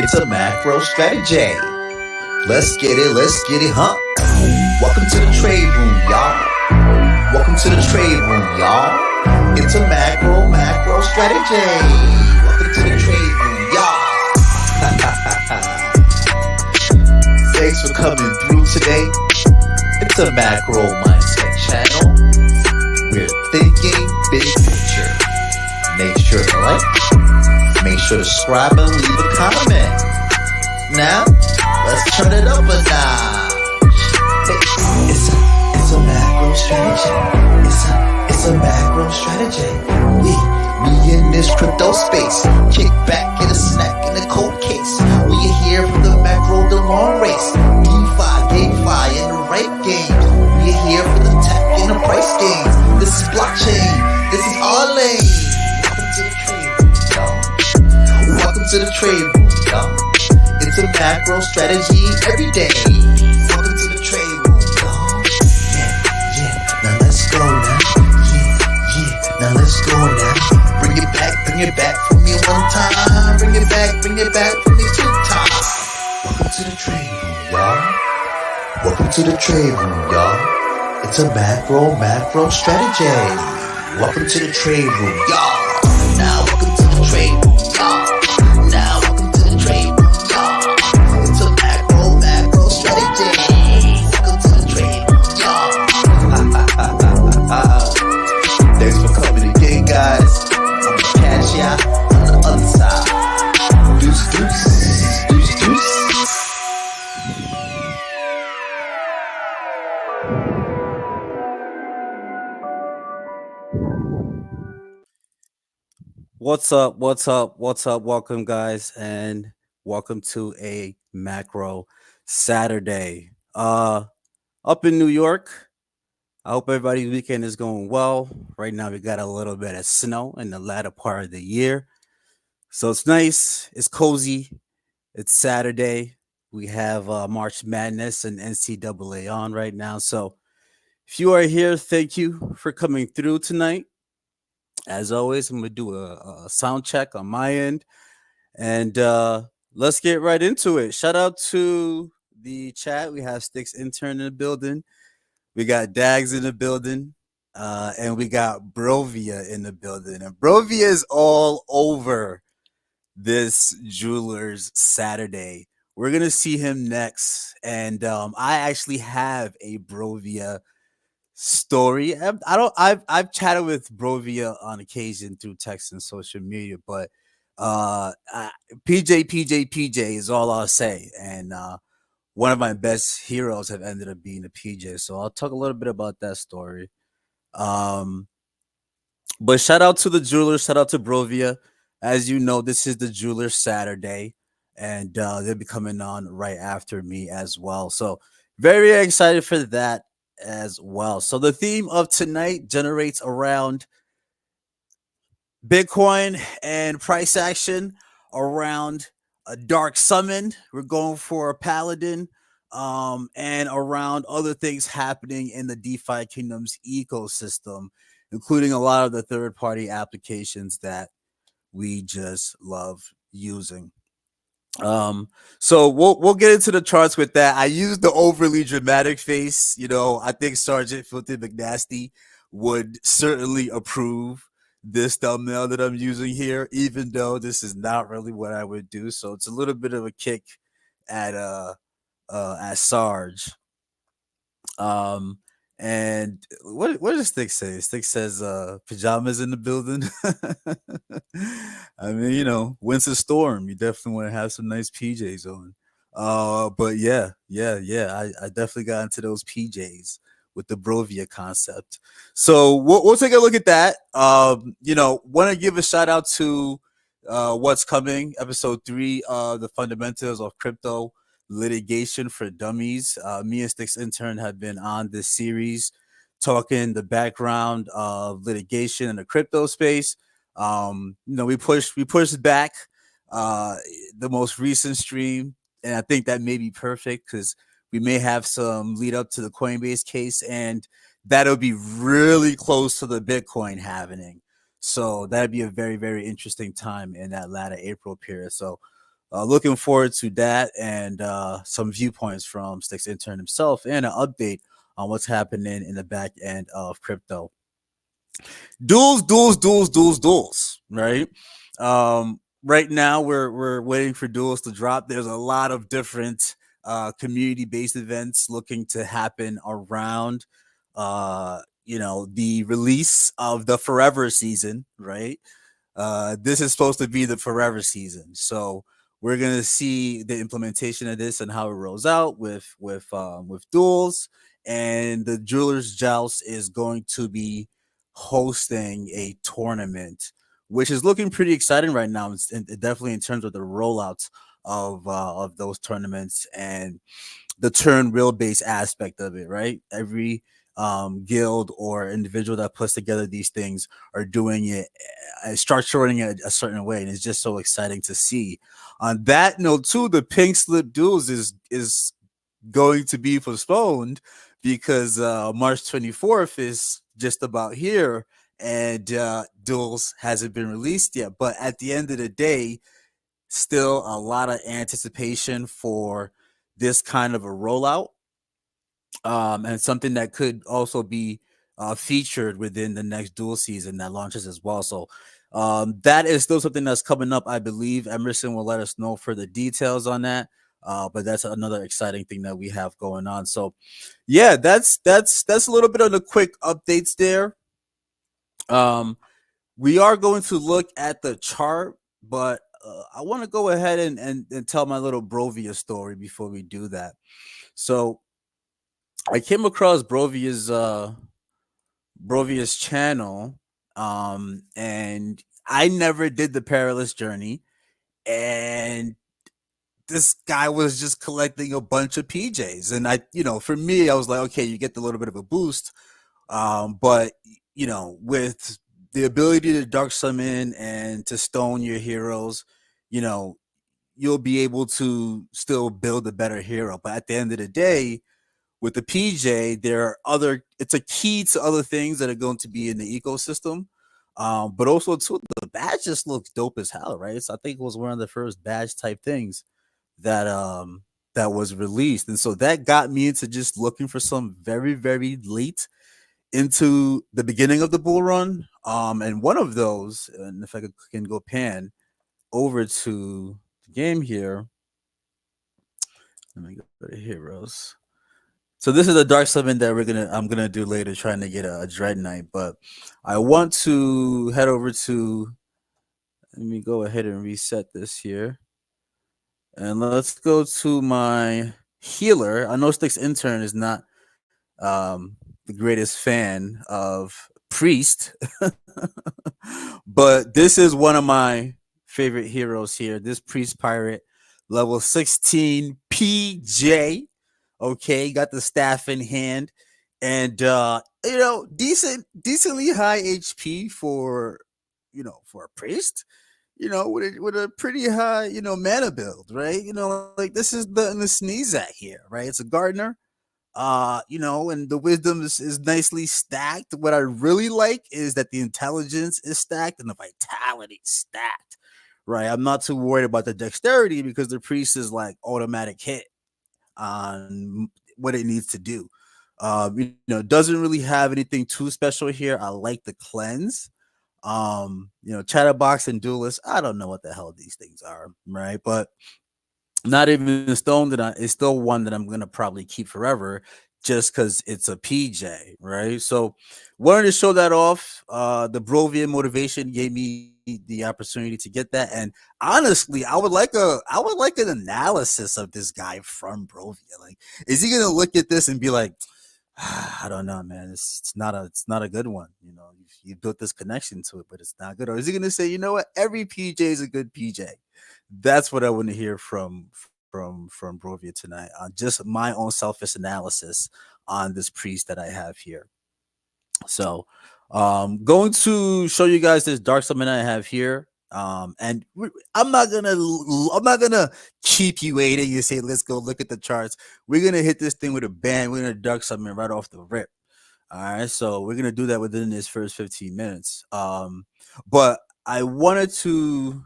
It's a macro strategy. Let's get it, huh? Welcome to the trade room, y'all. Welcome to the trade room, y'all. It's a macro strategy. Welcome to the trade room, y'all. Thanks for coming through today. It's a macro mindset channel. We're thinking big picture. Make sure to like, make sure to subscribe and leave a comment. Now, let's turn it up a notch. It's a macro strategy. It's a macro strategy. We in this crypto space. Kick back, get a snack in a cold case. We are here for the macro, the long race. DeFi, GameFi, in the right game. We are here for the tech and the price games. This is blockchain. This is our lane. Welcome to the trade room, y'all. It's a macro strategy every day. Welcome to the trade room, y'all. Yeah. Now let's go now. Yeah. Now let's go now. Bring it back for me one time. Bring it back for me 2 times. Welcome to the trade room, y'all. Welcome to the trade room, y'all. It's a macro strategy. Welcome to the trade room, y'all. Now welcome to the trade room, y'all. Now welcome to the trade room, y'all. It's a macro strategy. Welcome to the trade room, y'all. Thanks for coming again, guys. I'm gonna catch ya on the other side. Deuce. What's up? Welcome, guys, and welcome to a macro Saturday. Up in New York. I hope everybody's weekend is going well. Right now, we got a little bit of snow in the latter part of the year. So it's nice, it's cozy, it's Saturday. We have March Madness and NCAA on right now. So if you are here, thank you for coming through tonight. As always, I'm going to do a sound check on my end. And let's get right into it. Shout out to the chat. We have Sticks Intern in the building. We got Dags in the building. And we got Brovia in the building. And Brovia is all over this Jewelers Saturday. We're going to see him next. And I actually have a Brovia story. I've chatted with Brovia on occasion through text and social media, but PJ is all I'll say. And one of my best heroes have ended up being a PJ. So I'll talk a little bit about that story. But shout out to the Jewelers, shout out to Brovia. As you know, this is the Jewelers Saturday, and they'll be coming on right after me as well. So very excited for that as well. So the theme of tonight generates around Bitcoin and price action, around a dark summon. We're going for a paladin, and around other things happening in the DeFi Kingdom's ecosystem, including a lot of the third-party applications that we just love using. So we'll get into the charts with that. I used the overly dramatic face. You know, I think Sergeant Filthy McNasty would certainly approve this thumbnail that I'm using here, even though this is not really what I would do. So it's a little bit of a kick at Sarge. And what does Stick say? Stick says pajamas in the building. I mean, you know, winter storm. You definitely want to have some nice PJs on. But yeah. I definitely got into those PJs with the Brovia concept. So we'll take a look at that. You know, want to give a shout out to what's coming, episode 3 of the fundamentals of crypto litigation for dummies. Me and Sticks Intern have been on this series talking the background of litigation in the crypto space. You know, we pushed back the most recent stream, and I think that may be perfect because we may have some lead up to the Coinbase case, and that'll be really close to the Bitcoin happening. So that'd be a very, very interesting time in that latter April period. So looking forward to that and some viewpoints from Sticks intern himself and an update on what's happening in the back end of crypto. Duels, right? Right now we're waiting for duels to drop. There's a lot of different community-based events looking to happen around the release of the Forever season, right? This is supposed to be the forever season, so we're gonna see the implementation of this and how it rolls out with duels. And the Jewelers Joust is going to be hosting a tournament, which is looking pretty exciting right now. Definitely in terms of the rollouts of those tournaments and the turn real base aspect of it, right? Every guild or individual that puts together these things are doing it, structuring it a certain way, and it's just so exciting to see. On that note, too, the Pink Slip Duels is going to be postponed because March 24th is just about here, and Duels hasn't been released yet. But at the end of the day, still a lot of anticipation for this kind of a rollout, and something that could also be featured within the next dual season that launches as well. So that is still something that's coming up. I believe Emerson will let us know further details on that. But that's another exciting thing that we have going on. So yeah, that's a little bit of the quick updates there. Um, we are going to look at the chart, but I want to go ahead and tell my little Brovia story before we do that. So I came across Brovia's channel, and I never did the perilous journey, and this guy was just collecting a bunch of PJs, and for me, I was like, okay, you get a little bit of a boost, but with the ability to dark summon and to stone your heroes, you know, you'll be able to still build a better hero. But at the end of the day, with the PJ, there are it's a key to other things that are going to be in the ecosystem. But also too, the badge just looks dope as hell, right? So I think it was one of the first badge type things that that was released. And so that got me into just looking for some very, very late into the beginning of the bull run. And one of those, and if I can go pan over to the game here, let me go to heroes. So this is a dark summon that I'm gonna do later, trying to get a Dread Knight. But I want to head over to. Let me go ahead and reset this here, and let's go to my healer. I know Sticks intern is not the greatest fan of Priest, but this is one of my favorite heroes here. This Priest Pirate, level 16 PJ. Okay, got the staff in hand, and decently high HP for for a priest. With a pretty high mana build, right? Like this is the sneeze at here, right? It's a gardener, and the wisdom is nicely stacked. What I really like is that the intelligence is stacked and the vitality stacked, right? I'm not too worried about the dexterity because the priest is like automatic hit on what it needs to do. Doesn't really have anything too special here. I like the cleanse. Chatterbox and duelist. I don't know what the hell these things are, right? But not even stone that it's still one that I'm gonna probably keep forever just because it's a PJ, right? So wanted to show that off. The Brovia motivation gave me the opportunity to get that. And honestly, I would like an analysis of this guy from Brovia. Like, is he gonna look at this and be like, I don't know, man. It's not a good one. You built this connection to it, but it's not good. Or is he gonna say, you know what? Every PJ is a good PJ. That's what I want to hear from Brovia tonight. Just my own selfish analysis on this priest that I have here. So, going to show you guys this dark summon I have here. I'm not gonna keep you waiting. You say, let's go look at the charts. We're gonna hit this thing with a bang. We're gonna dark summon right off the rip. All right, so we're gonna do that within this first 15 minutes. But I wanted to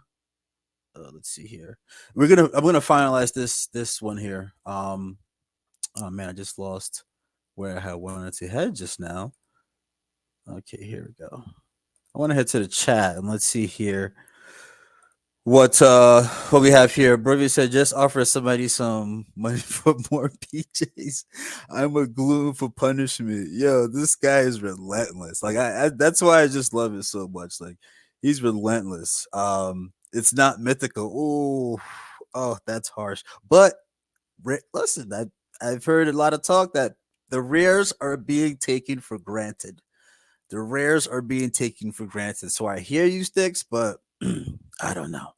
let's see here. I'm gonna finalize this one here. Oh man, I just lost where I had wanted to head just now. Okay, here we go. I want to head to the chat and let's see here what we have here. Brody said just offer somebody some money for more PJs. I'm a glue for punishment. Yo, this guy is relentless. Like that's why I just love it so much. Like he's relentless. It's not mythical. Oh, oh, that's harsh. But listen, I've heard a lot of talk that the rares are being taken for granted. The rares are being taken for granted. So I hear you, Sticks, but I don't know.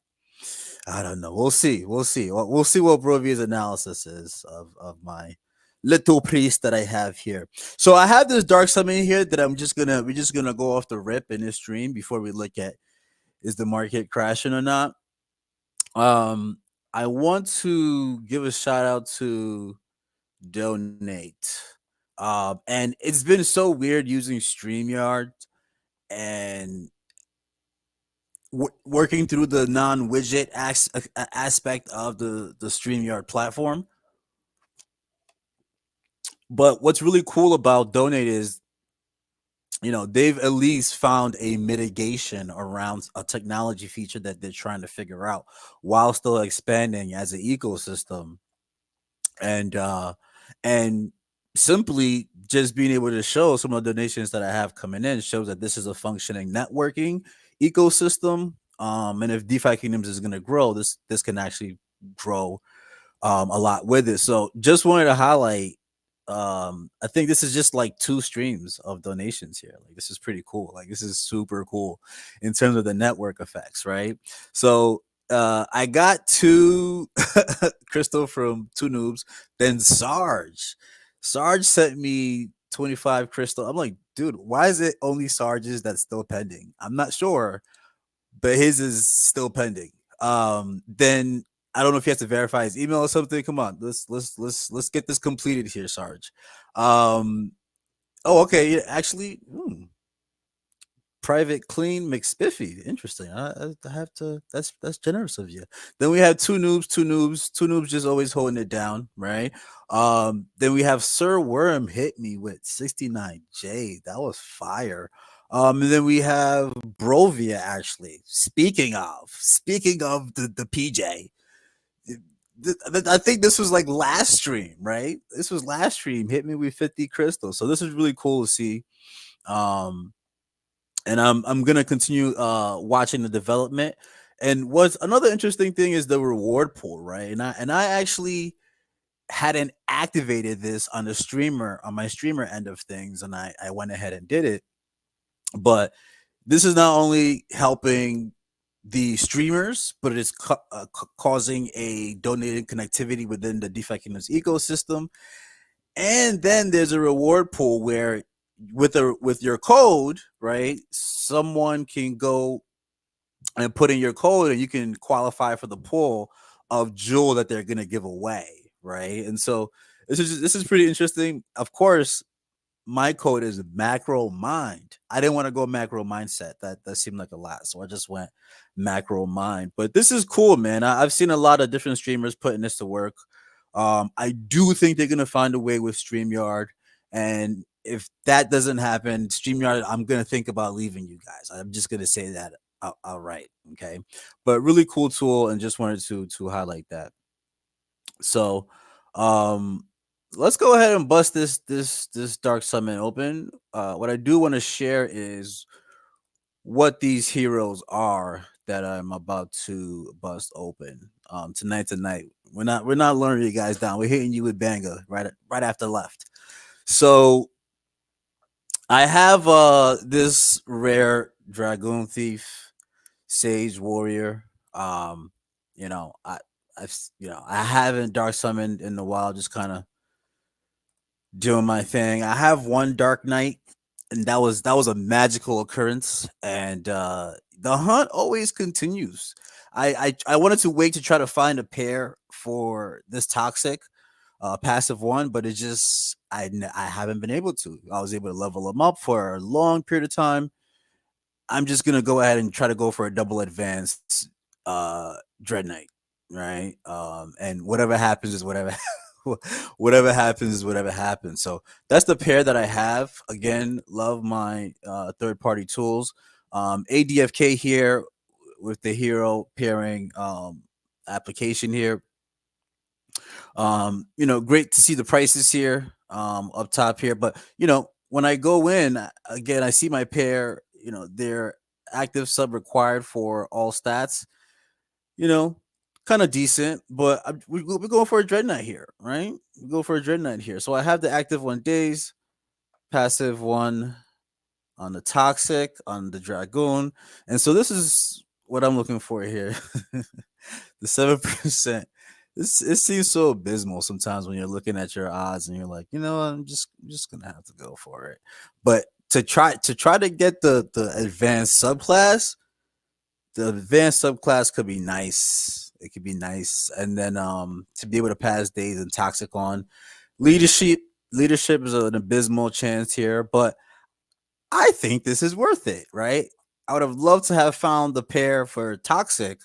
I don't know. We'll see. We'll see. We'll see what Brovia's analysis is of my little priest that I have here. So I have this dark summon here that we're just gonna go off the rip in this stream before we look at is the market crashing or not. Um, I want to give a shout out to Donate. And it's been so weird using StreamYard and working through the non-widget aspect of the StreamYard platform. But what's really cool about Donate is, they've at least found a mitigation around a technology feature that they're trying to figure out while still expanding as an ecosystem. And simply just being able to show some of the donations that I have coming in shows that this is a functioning networking ecosystem. And if DeFi Kingdoms is going to grow, this can actually grow a lot with it. So just wanted to highlight. I think this is just like 2 streams of donations here. Like this is pretty cool. Like this is super cool in terms of the network effects, right? So I got 2 Crystal from 2 Noobs, then Sarge sent me 25 Crystal. I'm like, dude, why is it only Sarge's that's still pending? I'm not sure, but his is still pending. Then I don't know if he has to verify his email or something. Come on, let's get this completed here, Sarge. Um, oh, okay, yeah, actually, private clean McSpiffy. Interesting. I have to. That's generous of you. Then we have 2 Noobs just always holding it down, right? Then we have Sir Worm hit me with 69J. That was fire. And then we have Brovia actually. Speaking of the PJ, I think this was like last stream, right? This was last stream. Hit me with 50 crystals. So this is really cool to see. Um, and I'm gonna continue watching the development. And what's another interesting thing is the reward pool, right? And I actually hadn't activated this on my streamer end of things, and I went ahead and did it. But this is not only helping the streamers, but it is causing a donated connectivity within the DeFi Kingdoms ecosystem. And then there's a reward pool where with your code, right, someone can go and put in your code and you can qualify for the pool of jewel that they're going to give away, right? And so this is pretty interesting. Of course, my code is macro mind. I didn't want to go macro mindset. That seemed like a lot, so I just went macro mind. But this is cool, man. I've seen a lot of different streamers putting this to work. I do think they're gonna find a way with StreamYard, and if that doesn't happen, StreamYard, I'm gonna think about leaving you guys. I'm just gonna say that outright. Okay, but really cool tool, and just wanted to highlight that. So, um, let's go ahead and bust this dark summon open. What I do want to share is what these heroes are that I'm about to bust open. Tonight. We're not luring you guys down. We're hitting you with banger right after left. So I have this rare Dragoon Thief, Sage Warrior. Um, I haven't dark summoned in a while, just kind of doing my thing. I have one Dark Knight, and that was a magical occurrence, and the hunt always continues. I wanted to wait to try to find a pair for this toxic passive one, but it just I haven't been able to. I was able to level them up for a long period of time. I'm just gonna go ahead and try to go for a double advance Dread Knight, right? And whatever happens is whatever whatever happens is whatever happens. So that's the pair that I have. Again, love my third party tools. ADFK here with the hero pairing application here. Great to see the prices here up top here. But when I go in again, I see my pair. They're active sub required for all stats. You know, kind of decent, but we're going for a dread knight here, right? We go for a dread knight here. So I have the active one days, passive one on the toxic, on the dragoon, and so this is what I'm looking for here. The 7%. This it seems so abysmal sometimes when you're looking at your odds and you're like, I'm just gonna have to go for it. But to try to get the advanced subclass, the advanced subclass could be nice. It could be nice, and then to be able to pass days and toxic on leadership. Leadership is an abysmal chance here, but I think this is worth it, right? I would have loved to have found the pair for toxic,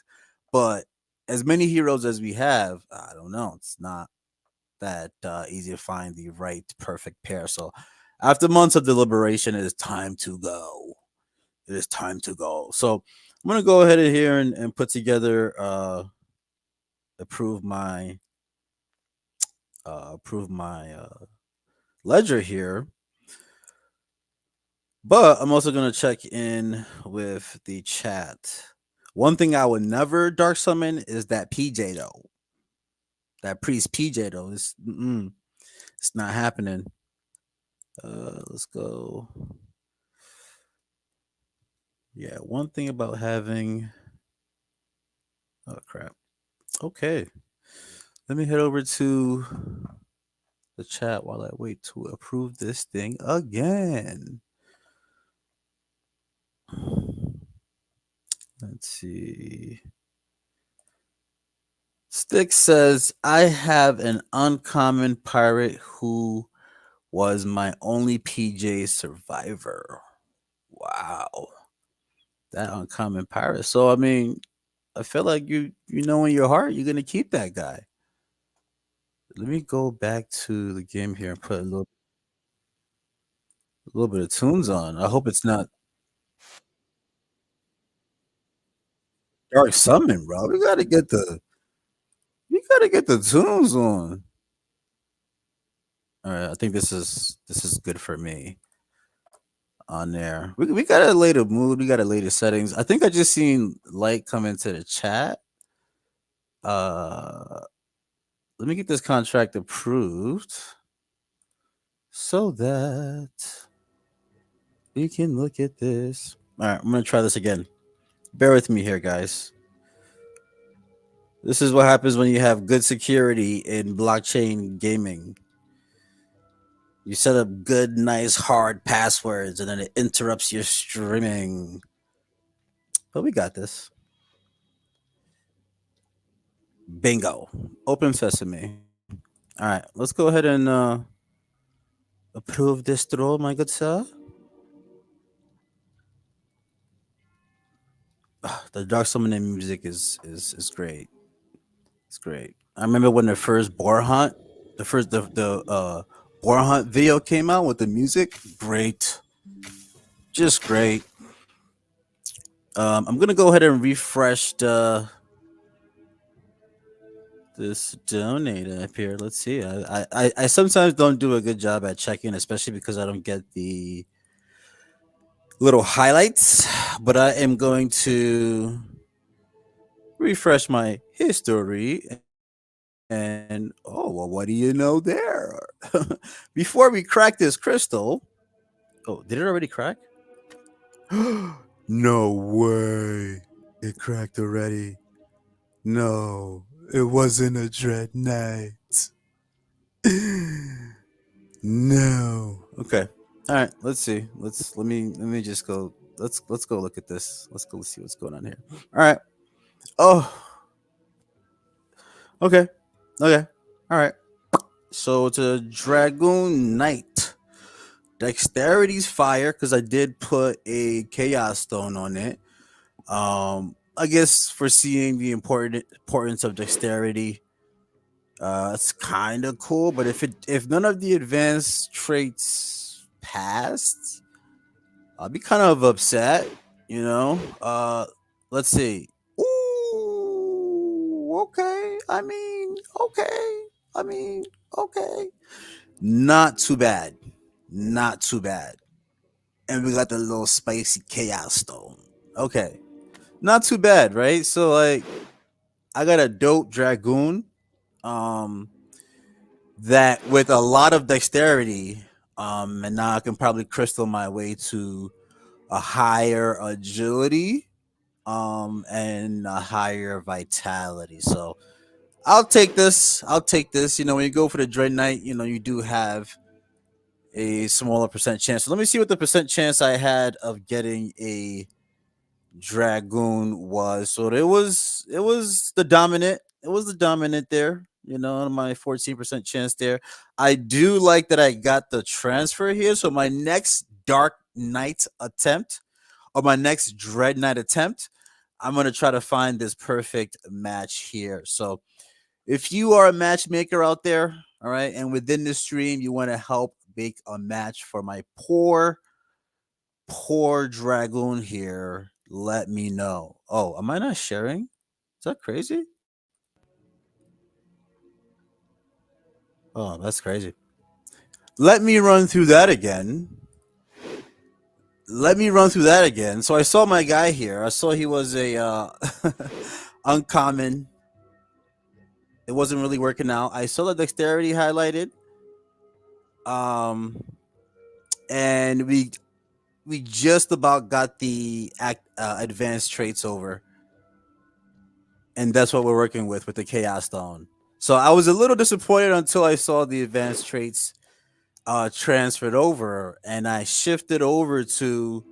but as many heroes as we have, I don't know. It's not that easy to find the right perfect pair. So after months of deliberation, it is time to go. It is time to go. So I'm gonna go ahead here and put together approve my ledger here. But I'm also gonna check in with the chat. One thing I would never dark summon is that PJ though. That priest PJ though. It's not happening. Let's go. Yeah, one thing about having oh crap. Okay. Let me head over to the chat while I wait to approve this thing again. Let's see. Stick says, I have an uncommon pirate who was my only PJ survivor. Wow. That uncommon pirate. So I mean, I feel like you know in your heart you're gonna keep that guy. Let me go back to the game here and put a little bit of tunes on. I hope it's not dark summon, bro. We gotta get the tunes on. All right, I think this is good for me on there. We got a later mood. We got a later settings. I think I just seen light come into the chat. Uh, let me get this contract approved so that we can look at this. All right, I'm gonna try this again. Bear with me here, guys. This is what happens when you have good security in blockchain gaming. You set up good, nice, hard passwords, and then it interrupts your streaming. But we got this. Bingo. Open sesame. All right, let's go ahead and approve this throw, my good sir. The dark summoning music is great. It's great. I remember when the first boar hunt, the boar hunt video came out with the music. Great, just great. I'm gonna go ahead and refresh this donate up here. Let's see. I sometimes don't do a good job at checking, especially because I don't get the little highlights. But I am going to refresh my history. And oh well, what do you know there? Before we crack this crystal, oh, did it already crack? No way, it cracked already. No, it wasn't a dread night. No. Okay. All right. Let's see. Let me just go. Let's go look at this. Let's go see what's going on here. All right. Oh. Okay. Okay. All right. So it's a Dragoon Knight. Dexterity's fire because I did put a Chaos Stone on it. I guess foreseeing the importance of dexterity, it's kind of cool. But if none of the advanced traits passed, I'll be kind of upset. You know. Let's see. Ooh, okay. Okay. I mean, okay. Not too bad. Not too bad. And we got the little spicy chaos stone. Okay. Not too bad, right? So like I got a dope dragoon um that with a lot of dexterity and now I can probably crystal my way to a higher agility and a higher vitality. So I'll take this. I'll take this. You know, when you go for the Dread Knight, you know, you do have a smaller percent chance. So let me see what the percent chance I had of getting a Dragoon was. So it was the dominant. It was the dominant there. You know, my 14% chance there. I do like that I got the transfer here. So my next Dark Knight attempt or my next Dread Knight attempt, I'm gonna try to find this perfect match here. So if you are a matchmaker out there, all right, and within the stream you want to help make a match for my poor Dragoon here, let me know. Oh, am I not sharing? Is that crazy? Oh, that's crazy. Let me run through that again. Let me run through that again. So I saw my guy here. I saw he was a uncommon. It wasn't really working out. I saw the dexterity highlighted. Um, and we just about got the advanced traits over, and that's what we're working with the chaos stone. So I was a little disappointed until I saw the advanced traits transferred over, and I shifted over to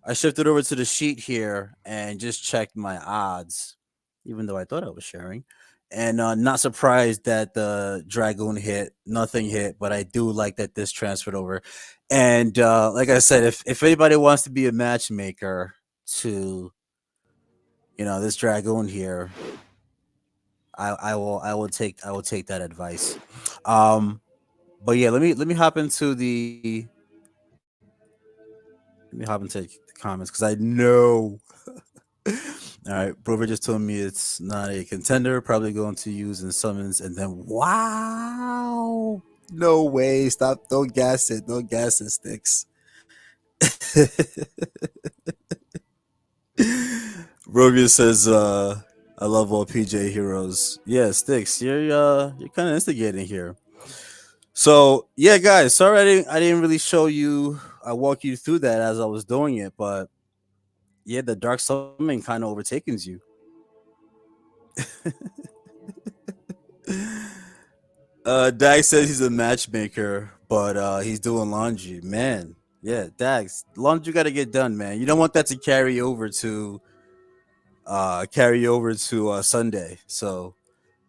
the sheet here and just checked my odds, even though I thought I was sharing. And not surprised that the Dragoon hit, nothing hit, but I do like that this transferred over. And like I said, if anybody wants to be a matchmaker to, you know, this Dragoon here, I will take that advice. Um, but yeah, let me hop into let me hop into the comments because I know. All right, Brover just told me it's not a contender. Probably going to use in summons, and then wow, no way! Stop! Don't gas it! Don't gas it, Sticks. Rovia says, "I love all PJ heroes." Yeah, Sticks, you're kind of instigating here. So yeah, guys, sorry I didn't really show you. I walk you through that as I was doing it, but yeah, the dark summon kind of overtakens you. Dag says he's a matchmaker, but he's doing laundry. Man, yeah, Dags, laundry got to get done, man. You don't want that to carry over to Sunday. So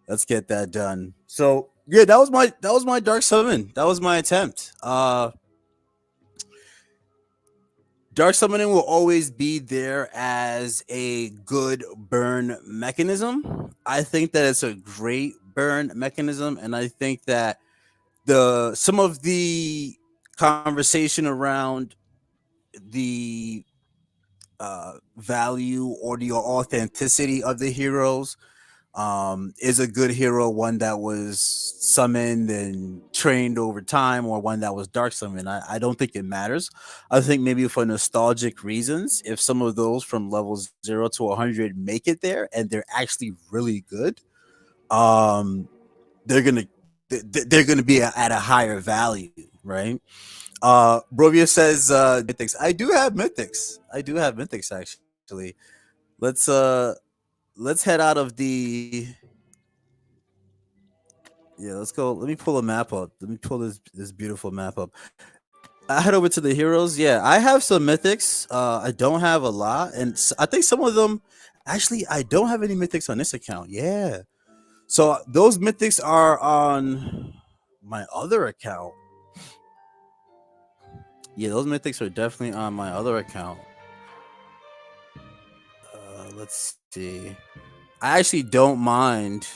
let's get that done. So yeah, that was my dark summon. That was my attempt. Dark summoning will always be there as a good burn mechanism. I think that it's a great burn mechanism, and I think that the some of the conversation around the value or the authenticity of the heroes is a good hero one that was summoned and trained over time or one that was dark summoned. I don't think it matters. I think maybe for nostalgic reasons, if some of those from level 0 to 100 make it there and they're actually really good, um they're gonna they're gonna be at a higher value, right? Brovia says mythics. I do have mythics actually. Let's uh let's head out of the yeah, let's go. Let me pull a map up. Let me pull this beautiful map up. I head over to the heroes. Yeah, I have some mythics. I don't have a lot, and I think some of them actually I don't have any mythics on this account. Yeah, so those mythics are on my other account. Yeah, those mythics are definitely on my other account. let's see. I actually don't mind.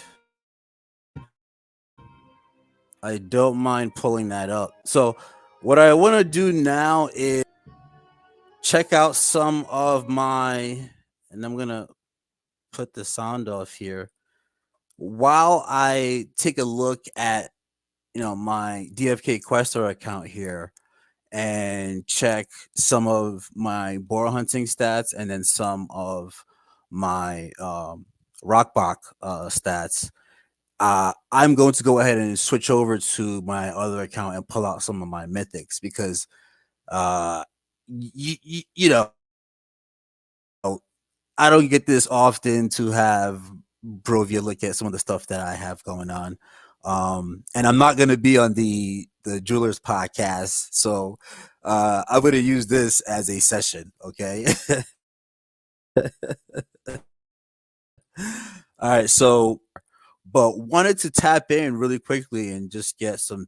I don't mind pulling that up. So, what I want to do now is check out some of my, and I'm gonna put the sound off here while I take a look at my DFK Questor account here and check some of my boar hunting stats and then some of my Rockbach stats. I'm going to go ahead and switch over to my other account and pull out some of my mythics because uh, you know I don't get this often to have Brovia look at some of the stuff that I have going on. And I'm not going to be on the Jewelers podcast, so I'm going to use this as a session. Okay. All right. So, but wanted to tap in really quickly and just get some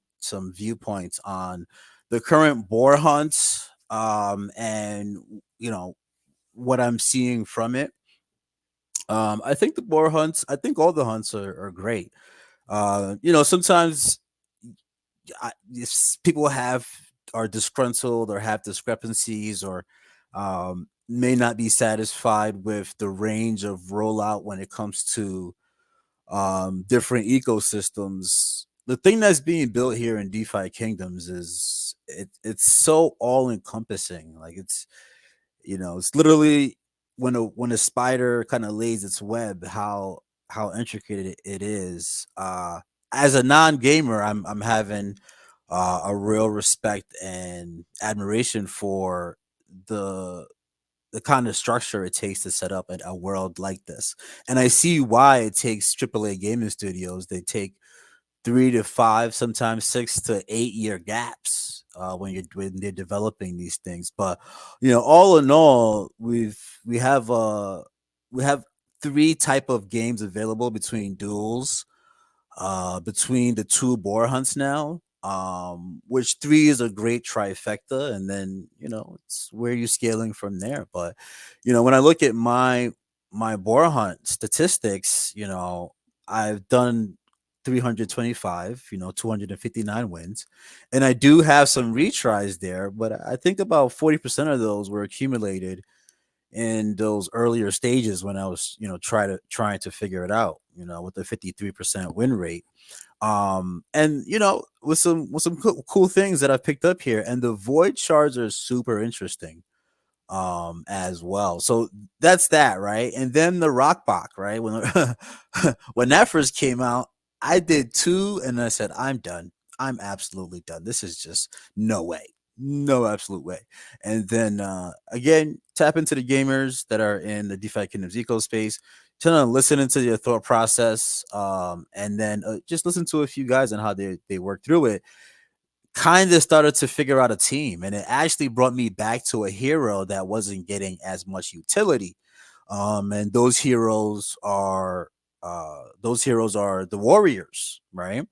viewpoints on the current boar hunts, and what I'm seeing from it. I think the boar hunts. I think all the hunts are great. Sometimes people are disgruntled or have discrepancies or may not be satisfied with the range of rollout when it comes to different ecosystems. The thing that's being built here in DeFi Kingdoms is it's so all encompassing. Like it's literally when a spider kind of lays its web, how intricate it is. As a non-gamer, I'm having a real respect and admiration for the the kind of structure it takes to set up a world like this. And I see why it takes AAA gaming studios. They take 3 to 5, sometimes 6 to 8 year gaps when they're developing these things. But all in all, we have three type of games available between duels, between the two boar hunts now. Which three is a great trifecta, and then it's where you're scaling from there. But when I look at my boar hunt statistics, I've done 325, 259 wins, and I do have some retries there, but I think about 40% of those were accumulated in those earlier stages when I was, trying to figure it out, with the 53% win rate. And with some cool things that I've picked up here, and the void shards are super interesting as well. So that's that, right? And then the Rockbach, right? When when that first came out, I did two and I said, I'm done. I'm absolutely done. This is just no way. No absolute way. And then again, tap into the gamers that are in the DeFi Kingdoms eco space. Trying to listen into your thought process, and then just listen to a few guys and how they work through it. Kind of started to figure out a team, and it actually brought me back to a hero that wasn't getting as much utility. And those heroes are the warriors, right?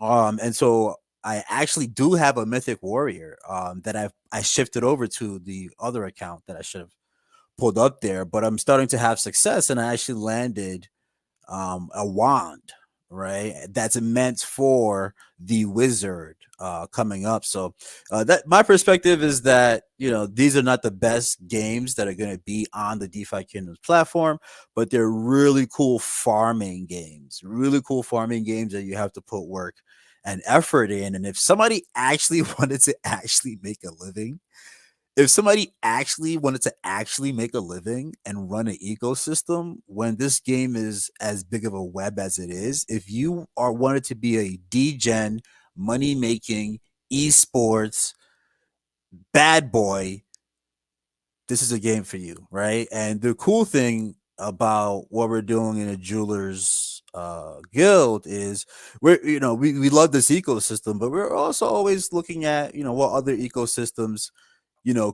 And so I actually do have a mythic warrior that I shifted over to the other account that I should have pulled up there, but I'm starting to have success, and I actually landed a wand, right? That's meant for the wizard coming up. So that my perspective is that these are not the best games that are going to be on the DeFi Kingdoms platform, but they're really cool farming games. Really cool farming games that you have to put work and effort in. And if somebody actually wanted to actually make a living if somebody actually wanted to actually make a living and run an ecosystem when this game is as big of a web as it is, if you are wanted to be a degen money making esports bad boy, this is a game for you, right? And the cool thing about what we're doing in a jewelers guild is we love this ecosystem, but we're also always looking at what other ecosystems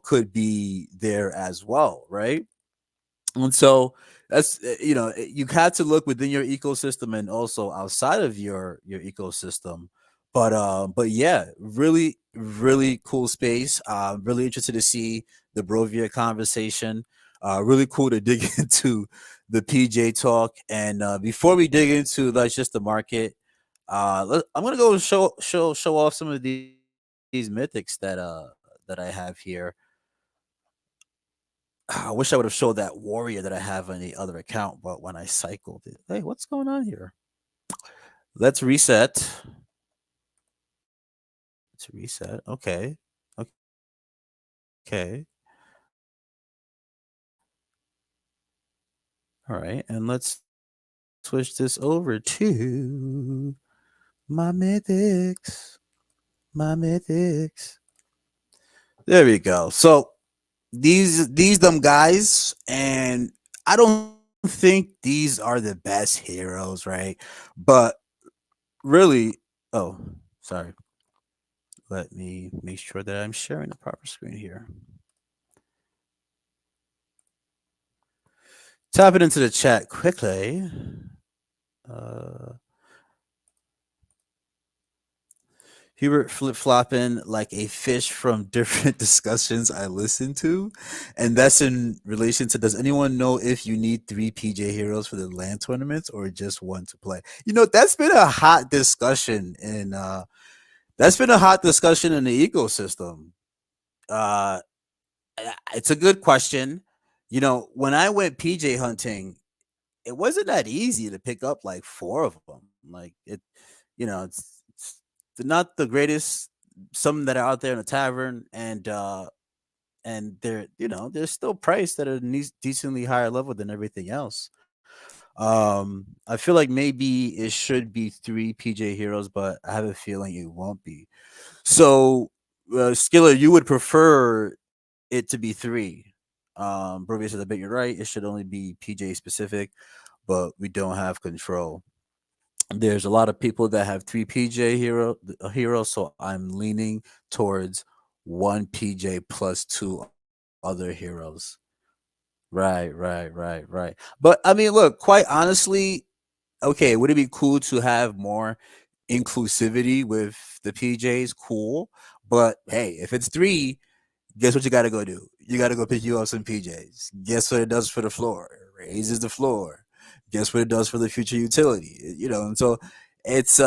could be there as well, right? And so that's you had to look within your ecosystem and also outside of your ecosystem. But yeah, really really cool space. Really interested to see the Brovia conversation. Really cool to dig into the PJ talk. And before we dig into like just the market, I'm gonna go and show off some of these mythics that I have here. I wish I would have showed that warrior that I have on the other account, but when I cycled it, hey, what's going on here? Let's reset. Let's reset. Okay. Okay. All right. And let's switch this over to my mythics. My mythics. There we go. So these them guys, and I don't think these are the best heroes, right? But really, oh, sorry. Let me make sure that I'm sharing the proper screen here. Tap it into the chat quickly. Uh, Hubert flip flopping like a fish from different discussions I listen to. And that's in relation to, does anyone know if you need 3 PJ heroes for the land tournaments or just one to play? That's been a hot discussion in the ecosystem. Uh it's a good question. When I went PJ hunting, it wasn't that easy to pick up like 4 of them. Like it's not the greatest. Some that are out there in the tavern, and they're still priced at a decently higher level than everything else. I feel like maybe it should be 3 PJ heroes, but I have a feeling it won't be. So, Skiller, you would prefer it to be 3. Brovia says, I bet you're right. It should only be PJ specific, but we don't have control. There's a lot of people that have 3 PJ heroes, so I'm leaning towards 1 PJ plus 2 other heroes. Right. But I mean, look, quite honestly, okay, would it be cool to have more inclusivity with the PJs? Cool. But hey, if it's 3, guess what you got to go do? You got to go pick you up some PJs. Guess what it does for the floor? It raises the floor. Guess what it does for the future utility? And so it's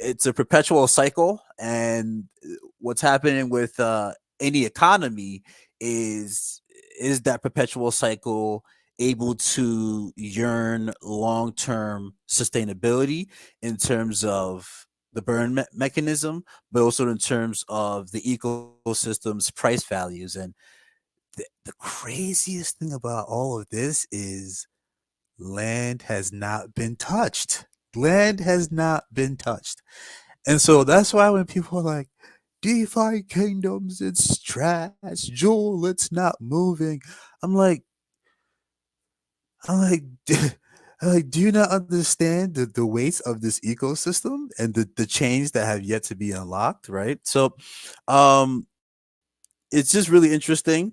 it's a perpetual cycle, and what's happening with any economy is is that perpetual cycle able to yearn long-term sustainability in terms of the burn mechanism, but also in terms of the ecosystem's price values. And the craziest thing about all of this is land has not been touched. Land has not been touched. And so that's why when people are like, DeFi kingdoms, it's trash, Jewel, it's not moving. I'm like, I'm like, do you not understand the weight of this ecosystem and the chains that have yet to be unlocked, right? So, it's just really interesting.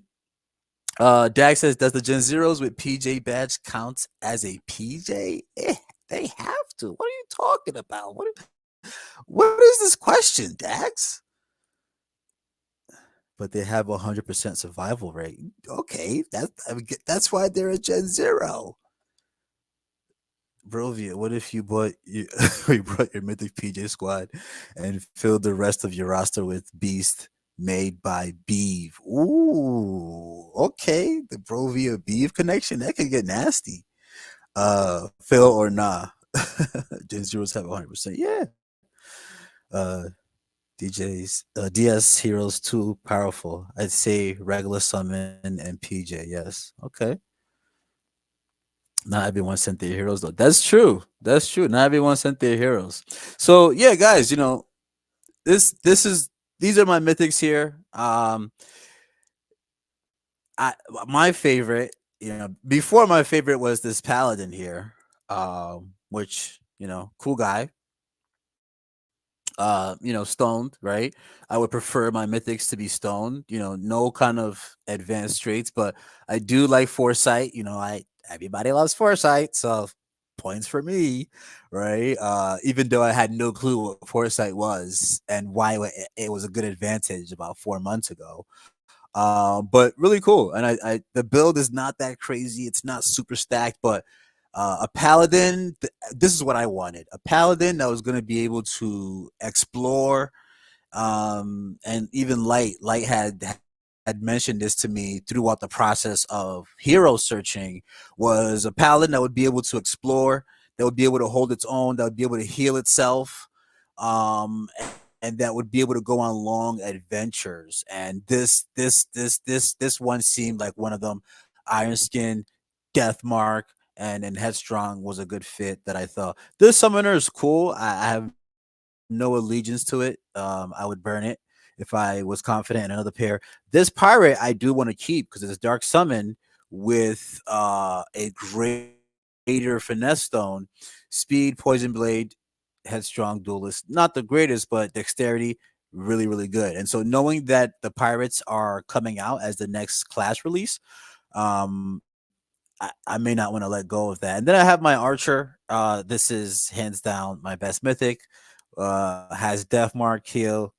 Dag says, does the Gen Zeros with PJ badge count as a PJ? They have to. What are you talking about? What is this question, Dax? But they have 100% survival rate. Okay, that's why they're a Gen Zero. Brovia, what if you bought you brought your Mythic PJ squad and filled the rest of your roster with Beast made by Beeve? Ooh, okay. The Brovia Beeve connection, that could get nasty. Phil or nah. Gen Zeros have 100%. Yeah. Uh DS Heroes too powerful. I'd say regular summon and PJ. Yes. Okay. Not everyone sent their heroes though. That's true. That's true. Not everyone sent their heroes. So yeah, guys, this is these are my mythics here. I my favorite, before my favorite was this paladin here, which cool guy. Stoned, right? I would prefer my mythics to be stoned, no kind of advanced traits, but I do like foresight. I everybody loves foresight, so points for me, right? Even though I had no clue what foresight was and why it was a good advantage about 4 months ago. But really cool. And the build is not that crazy. It's not super stacked, but a paladin. This is what I wanted: a paladin that was going to be able to explore. And even Light had mentioned this to me throughout the process of hero searching, was a paladin that would be able to explore, that would be able to hold its own, that would be able to heal itself, and that would be able to go on long adventures. And this one seemed like one of them. Iron Skin, Death Mark, and Headstrong was a good fit that I thought. This summoner is cool. I have no allegiance to it. I would burn it if I was confident in another pair. This pirate I do want to keep because it's a dark summon with a greater finesse stone, speed, poison blade, headstrong duelist. Not the greatest, but dexterity really really good. And so knowing that the pirates are coming out as the next class release, I may not want to let go of that. And then I have my archer. This is hands down my best mythic. Has Deathmark, Heal,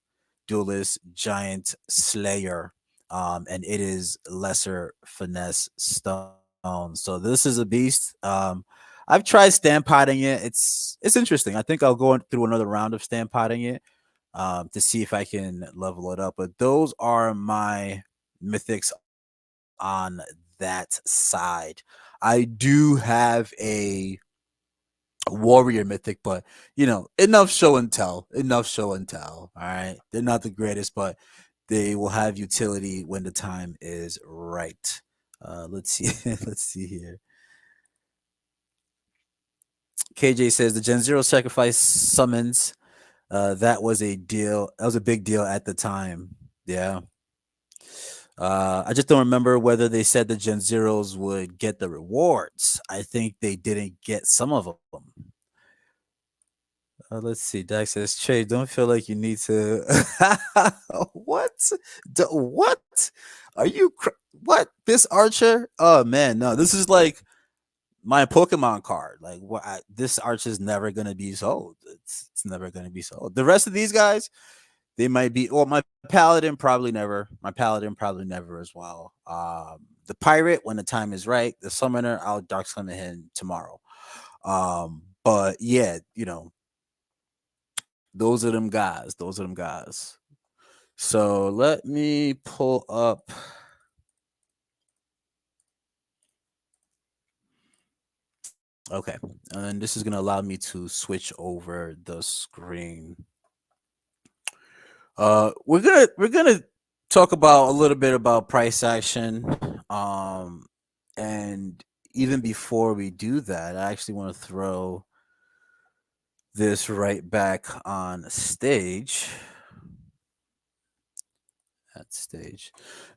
Duelist, Giant, Slayer, and it is Lesser Finesse Stone. So this is a beast. I've tried stand potting it. It's interesting. I think I'll go through another round of stand potting it to see if I can level it up. But those are my mythics on that side. I do have a warrior mythic, but enough show and tell. Enough show and tell. All right. They're not the greatest, but they will have utility when the time is right. Let's see. Let's see here. KJ says the Gen Zero sacrifice summons. That was a deal. That was a big deal at the time. Yeah. I just don't remember whether they said the Gen Zeros would get the rewards. I think they didn't get some of them. Let's see. Dax says, Trey, don't feel like you need to. What? What? Are you. What? This Archer? Oh, man. No, this is like my Pokemon card. Like, this Archer is never going to be sold. It's never going to be sold. The rest of these guys, they might be. Well, my Paladin probably never. My Paladin probably never as well. The Pirate, when the time is right. The Summoner, I'll Dark Summon him tomorrow. But yeah, those are them guys. Those are them guys. So let me pull up. Okay, and this is gonna allow me to switch over the screen. We're gonna talk about a little bit about price action. And even before we do that, I actually want to throw this right back on stage. At stage.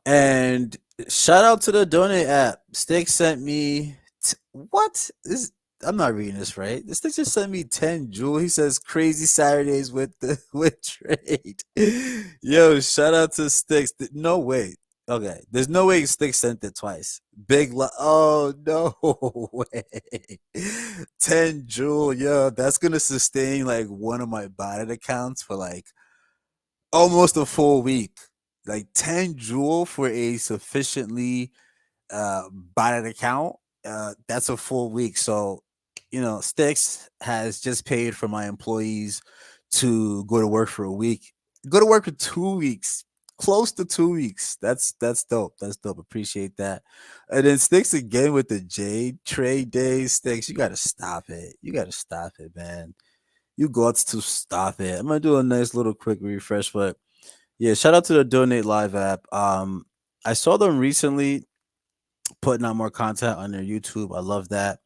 And shout out to the donate app. Stick sent me what is I'm not reading this right. This thing just sent me 10 jewel. He says crazy Saturdays with the with trade. Yo, shout out to Sticks. No way. Okay. There's no way Sticks sent it twice. Oh no way. 10 jewel. Yo, that's gonna sustain like one of my botted accounts for like almost a full week. Like 10 jewel for a sufficiently botted account. That's a full week. So, Sticks has just paid for my employees to go to work for a week. Go to work for 2 weeks. Close to 2 weeks. That's dope. That's dope. Appreciate that. And then Sticks again with the Jade trade days. Sticks, you gotta stop it. You gotta stop it, man. You got to stop it. I'm gonna do a nice little quick refresh, but yeah, shout out to the Donate Live app. I saw them recently putting out more content on their YouTube. I love that.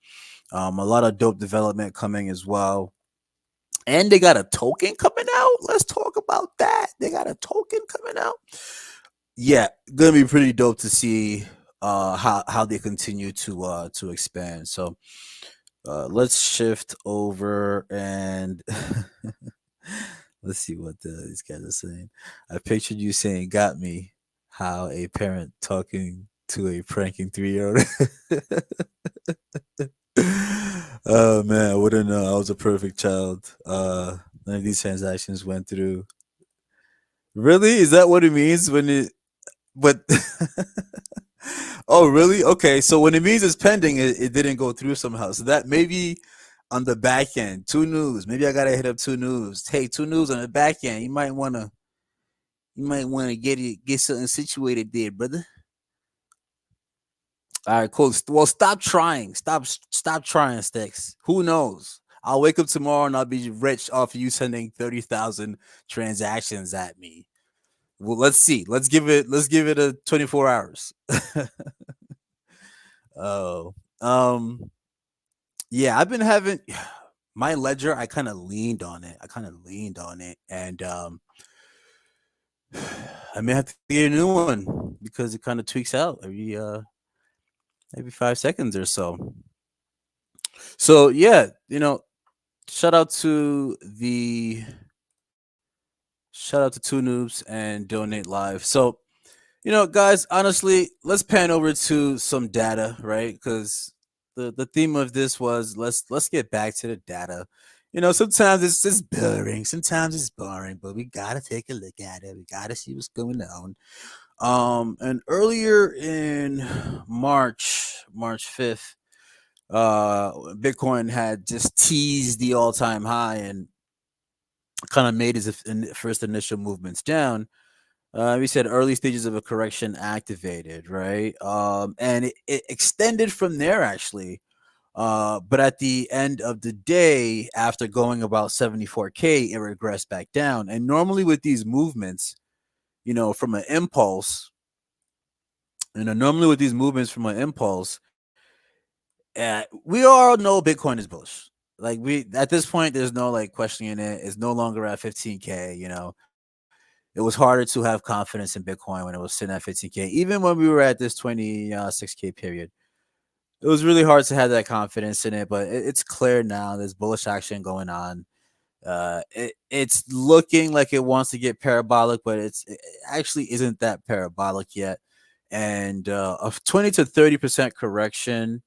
A lot of dope development coming as well. And they got a token coming out. Let's talk about that. They got a token coming out. Yeah, gonna be pretty dope to see how they continue to expand. So let's shift over and let's see what these guys are saying. I pictured you saying "got me," how a parent talking to a pranking 3-year-old. Oh man, I wouldn't know. I was a perfect child. None of these transactions went through. Really? Is that what it means when it? But oh, really? Okay. So when it means it's pending, it didn't go through somehow. So that maybe on the back end, two news. Maybe I gotta hit up two news. Hey, two news on the back end. You might wanna get something situated there, brother. All right, cool. Well, stop trying. Stop trying, Sticks. Who knows? I'll wake up tomorrow and I'll be rich off you sending 30,000 transactions at me. Well, let's see. Let's give it a 24 hours. Oh. Yeah, I've been having my ledger, I kind of leaned on it. And I may have to get a new one because it kind of tweaks out every 5 seconds or so. So, yeah, shout out to the shout out to Two Noobs and Donate Live. So, guys, honestly, let's pan over to some data, right? Because the theme of this was let's get back to the data. Sometimes it's boring, sometimes it's boring, but we gotta take a look at it. We gotta see what's going on. And earlier in March 5th, Bitcoin had just teased the all-time high and kind of made his first initial movements down. We said early stages of a correction activated, right? And it extended from there actually. But at the end of the day, after going about 74K, it regressed back down. And normally with these movements, from an impulse, normally with these movements from an impulse, we all know Bitcoin is bullish. Like we at this point, there's no like questioning it. It's no longer at 15K. It was harder to have confidence in Bitcoin when it was sitting at 15K. Even when we were at this 26K period, it was really hard to have that confidence in it. But it's clear now. There's bullish action going on. It's looking like it wants to get parabolic, but it actually isn't that parabolic yet. And a 20 to 30% correction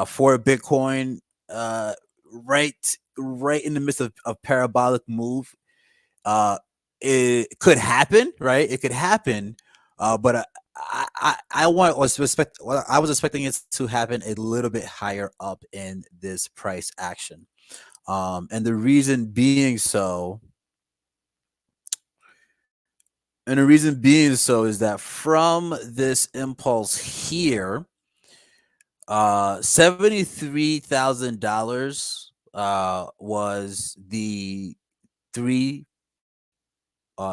for Bitcoin, uh, right in the midst of parabolic move, uh, it could happen, right? It could happen, but I was expecting it to happen a little bit higher up in this price action, and the reason being so, is that from this impulse here, $73,000 was the three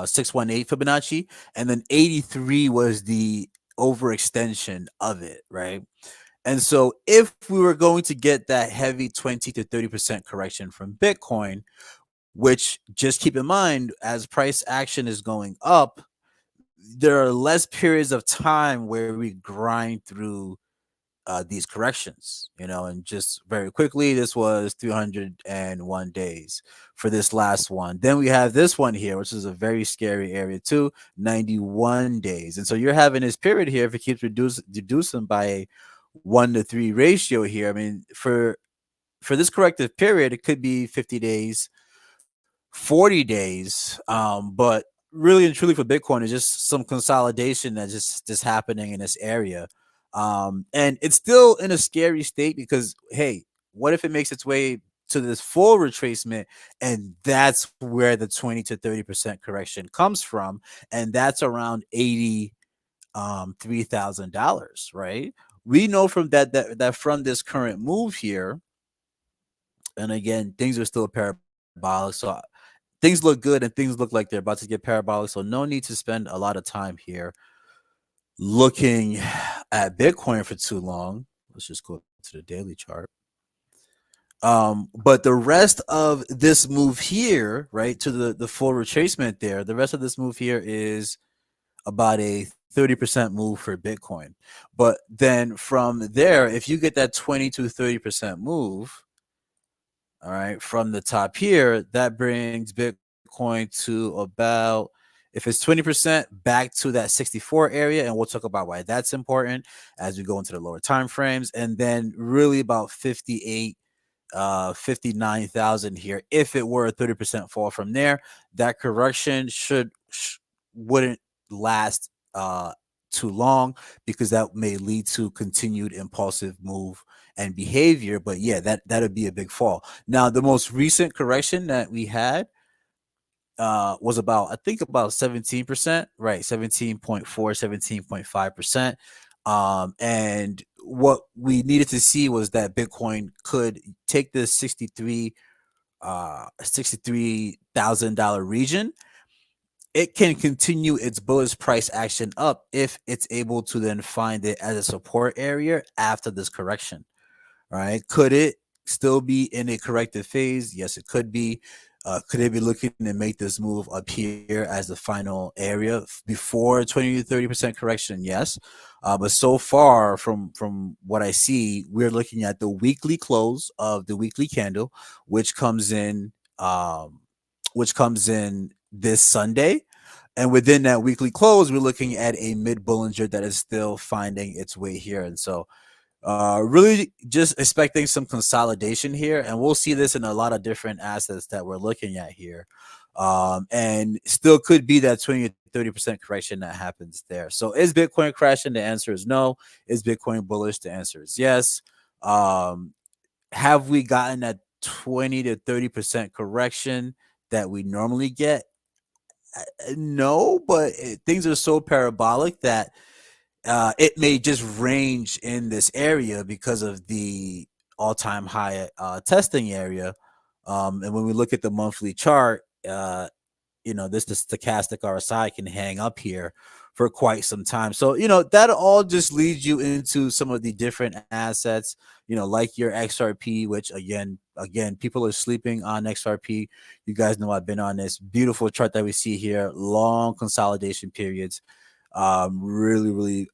618 Fibonacci, and then 83 was the overextension of it, right? And so if we were going to get that heavy 20 to 30% correction from Bitcoin, which just keep in mind as price action is going up, there are less periods of time where we grind through these corrections, and just very quickly, this was 301 days for this last one. Then we have this one here, which is a very scary area too, 91 days. And so you're having this period here, if it keeps reducing by a 1 to 3 ratio here, I mean, for this corrective period, it could be 50 days, 40 days. But really and truly for Bitcoin, it's just some consolidation that's just happening in this area. And it's still in a scary state because, hey, what if it makes its way to this full retracement? And that's where the 20 to 30% correction comes from. And that's around $83,000, right? We know from that from this current move here, and again, things are still parabolic. So things look good and things look like they're about to get parabolic. So no need to spend a lot of time here looking at Bitcoin for too long. Let's just go to the daily chart. But the rest of this move here, right, to the full retracement there, the rest of this move here is about a 30% move for Bitcoin. But then from there, if you get that 20 to 30% move, all right, from the top here, that brings Bitcoin to about, if it's 20%, back to that 64 area. And we'll talk about why that's important as we go into the lower time frames. And then really about 59,000 here. If it were a 30% fall from there, that correction wouldn't last uh, too long because that may lead to continued impulsive move and behavior. But yeah, that would be a big fall. Now, the most recent correction that we had was about, I think, about 17%, right? 17.4, 17.5%. And what we needed to see was that Bitcoin could take this 63,000 region. It can continue its bullish price action up if it's able to then find it as a support area after this correction. Right? Could it still be in a corrective phase? Yes, it could be. Could it be looking to make this move up here as the final area before 20 to 30% correction? Yes, but so far from what I see, we're looking at the weekly close of the weekly candle, which comes in um, which comes in this Sunday. And within that weekly close, we're looking at a mid Bollinger that is still finding its way here. And so really just expecting some consolidation here, and we'll see this in a lot of different assets that we're looking at here. And still could be that 20 to 30% correction that happens there. So is Bitcoin crashing? The answer is no. Is Bitcoin bullish? The answer is yes. Have we gotten that 20 to 30% correction that we normally get? No, but things are so parabolic that it may just range in this area because of the all-time high testing area. And when we look at the monthly chart, this the stochastic RSI can hang up here for quite some time. So, that all just leads you into some of the different assets, like your XRP, which again, people are sleeping on XRP. You guys know I've been on this beautiful chart that we see here, long consolidation periods, really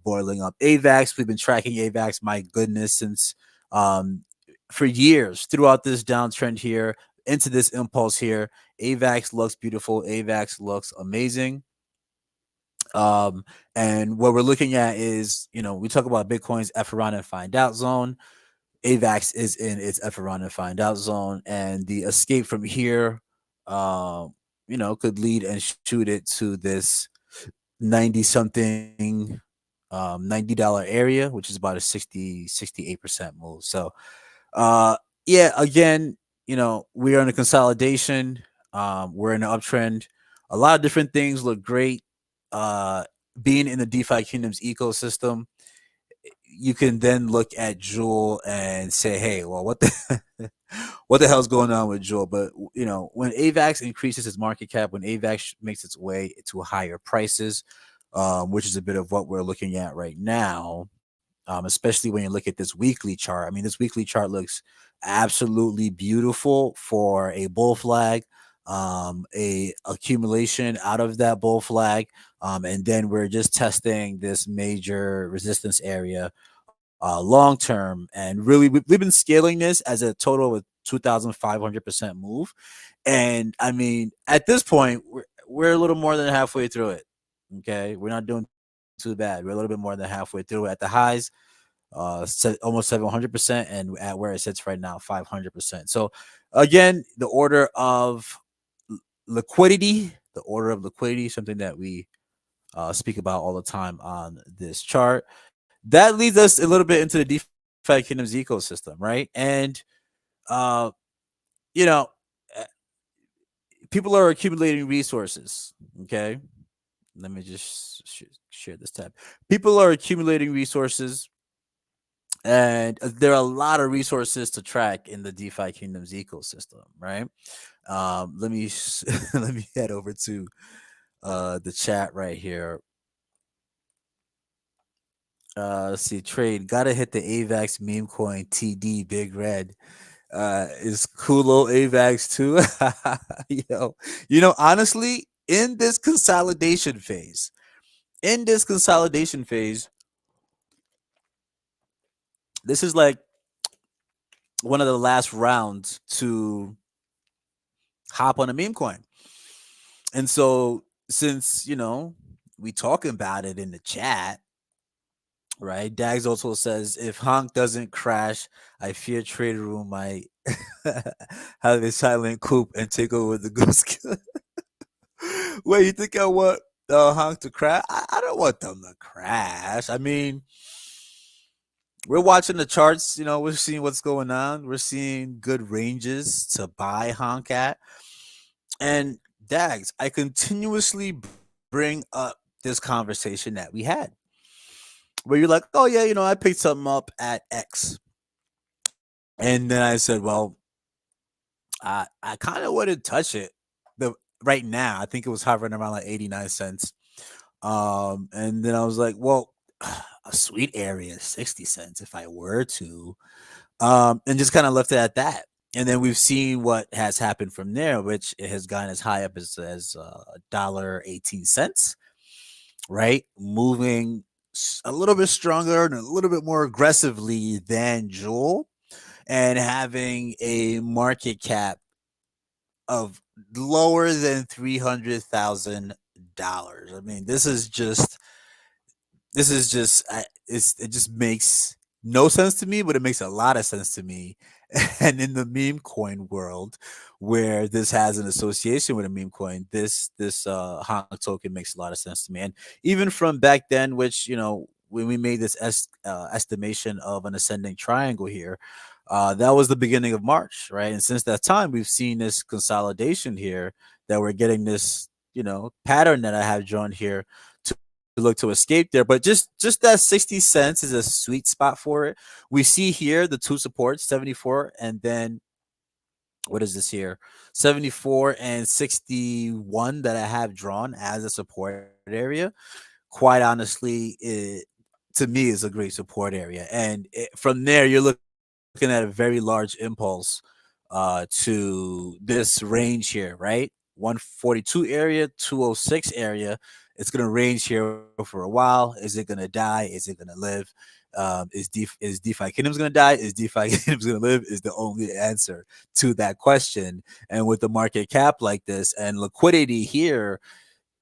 boiling up. AVAX, we've been tracking AVAX, my goodness, since for years throughout this downtrend here into this impulse here. AVAX looks beautiful. AVAX looks amazing. And what we're looking at is, we talk about Bitcoin's F around and find out zone. AVAX is in its F around and find out zone, and the escape from here, could lead and shoot it to this 90 something $90 area, which is about a 68% move. So yeah, again, we are in a consolidation. We're in an uptrend. A lot of different things look great. uh Being in the DeFi Kingdoms ecosystem, you can then look at Jewel and say, hey, well, what the what the hell's going on with Jewel? But when AVAX increases its market cap, when AVAX makes its way to higher prices, which is a bit of what we're looking at right now, especially when you look at this weekly chart. I mean, this weekly chart looks absolutely beautiful for a bull flag, a accumulation out of that bull flag, and then we're just testing this major resistance area long term. And really, we've been scaling this as a total of 2,500% move. And I mean, at this point, we're a little more than halfway through it. Okay, we're not doing too bad. We're a little bit more than halfway through at the highs, almost 700%, and at where it sits right now, 500%. So again, the order of liquidity, something that we speak about all the time on this chart. That leads us a little bit into the DeFi Kingdoms ecosystem, right? And uh, you know, uh, people are accumulating resources. Okay, let me just share this tab. People are accumulating resources, and there are a lot of resources to track in the DeFi Kingdoms ecosystem, right? Let me let me head over to the chat right here. Let's see, trade. Gotta hit the AVAX meme coin TD Big Red. Is Kulo AVAX too? Honestly, in this consolidation phase, this is like one of the last rounds to hop on a meme coin. And so since, we talking about it in the chat, right? Dags also says if Honk doesn't crash, I fear Trader Room might have a silent coup and take over the goose. Wait, you think I want the hunk to crash. I don't want them to crash. I mean, we're watching the charts. We're seeing what's going on. We're seeing good ranges to buy honk at. And Dags, I continuously bring up this conversation that we had, where you're like, oh yeah, I picked something up at X, and then I said, well, I kind of wouldn't touch it. The Right now, I think it was hovering around like 89 cents. And then I was like, well, a sweet area, 60 cents if I were to, and just kind of left it at that. And then we've seen what has happened from there, which it has gone as high up as $1.18, right? Moving a little bit stronger and a little bit more aggressively than Jewel, and having a market cap of lower than $300,000. I mean, it just makes no sense to me, but it makes a lot of sense to me. And in the meme coin world, where this has an association with a meme coin, this honk token makes a lot of sense to me. And even from back then, which when we made this estimation of an ascending triangle here, that was the beginning of March, right? And since that time, we've seen this consolidation here, that we're getting this pattern that I have drawn here to look to escape there. But just that 60 cents is a sweet spot for it. We see here the two supports, 74, and then what is this here? 74 and 61 that I have drawn as a support area. Quite honestly, it to me is a great support area. And from there, you're looking at a very large impulse to this range here, right? 142 area, 206 area. It's going to range here for a while. Is it going to die? Is it going to live? Is DeFi Kingdoms going to die? Is DeFi Kingdoms going to live? Is the only answer to that question. And with the market cap like this and liquidity here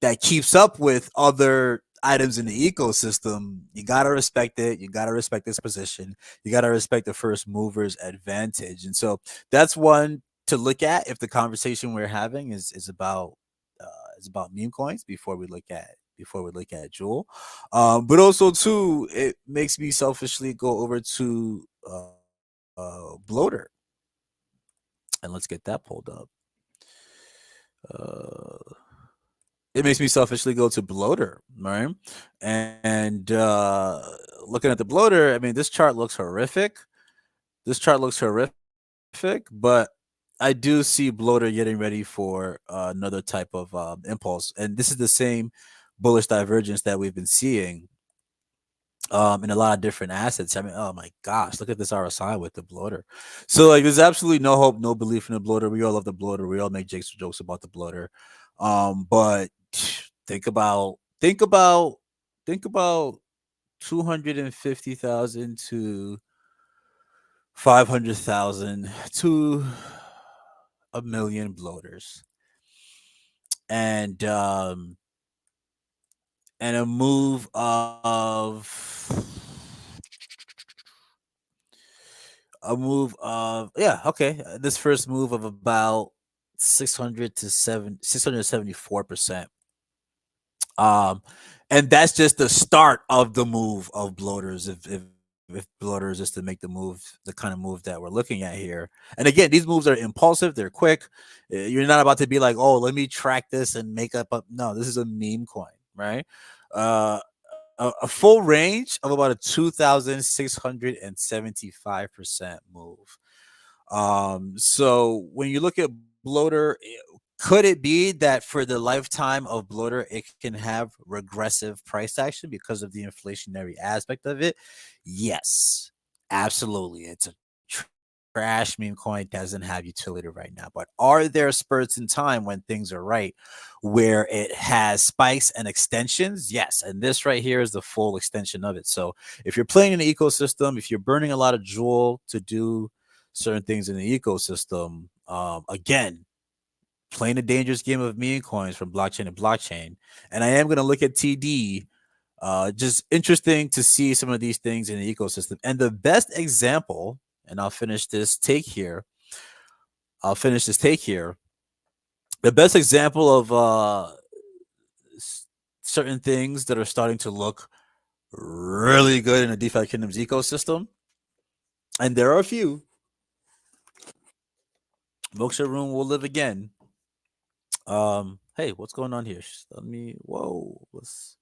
that keeps up with other items in the ecosystem, you got to respect it. You got to respect this position. You got to respect the first mover's advantage. And so that's one to look at if the conversation we're having is about meme coins before we look at Jewel. But also too, it makes me selfishly go over to Bloater, and let's get that pulled up. It makes me selfishly go to Bloater, right? And looking at the Bloater, I mean, this chart looks horrific. But I do see Bloater getting ready for another type of impulse, and this is the same bullish divergence that we've been seeing in a lot of different assets. I mean, oh my gosh, look at this RSI with the Bloater. So like, there's absolutely no hope, no belief in the Bloater. We all love the Bloater. We all make jokes about the Bloater. But think about 250,000 to 500,000 to a million bloaters, and a move of yeah, okay, this first move of about 674%. Um, and that's just the start of the move of bloaters. If bloaters is to make the move, the kind of move that we're looking at here. And again, these moves are impulsive, they're quick. You're not about to be like, oh, let me track this and make up. No, this is a meme coin, right? Uh, a full range of about a 2,675% move. So when you look at bloater, could it be that for the lifetime of bloater, it can have regressive price action because of the inflationary aspect of it? Yes, absolutely. It's a trash meme coin, doesn't have utility right now. But are there spurts in time when things are right where it has spikes and extensions? Yes. And this right here is the full extension of it. So if you're playing in the ecosystem, if you're burning a lot of jewel to do certain things in the ecosystem, again, playing a dangerous game of meme coins from blockchain to blockchain. And I am going to look at TD. Just interesting to see some of these things in the ecosystem. And the best example, and I'll finish this take here. The best example of certain things that are starting to look really good in the DeFi Kingdom's ecosystem, and there are a few. Moksha Room will live again. Hey, what's going on here? Let me. Whoa, what's?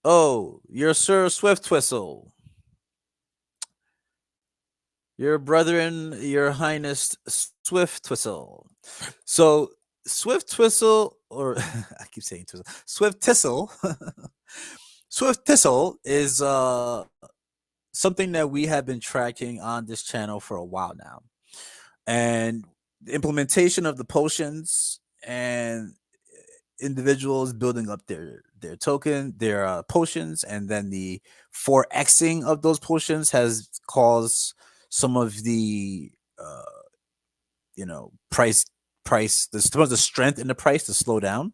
Oh, your Sir Swift Twistle, your brethren, your Highness Swift Twistle. So Swift Twistle, or I keep saying Twistle, Swift Tissel. Swift Tissel is something that we have been tracking on this channel for a while now. And the implementation of the potions and individuals building up their token, their potions, and then the 4xing of those potions has caused some of the price the strength in the price to slow down.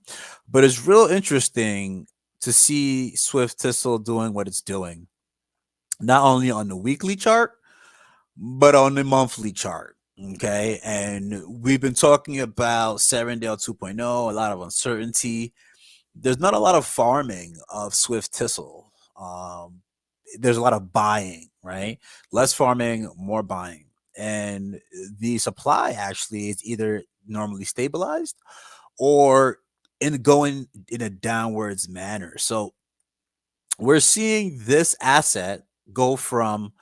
But it's real interesting to see Swift Thistle doing what it's doing, not only on the weekly chart but on the monthly chart. Okay, and we've been talking about Serendale 2.0, a lot of uncertainty. There's not a lot of farming of Swift Thistle. There's a lot of buying, right? Less farming, more buying. And the supply actually is either normally stabilized or in going in a downwards manner. So we're seeing this asset go from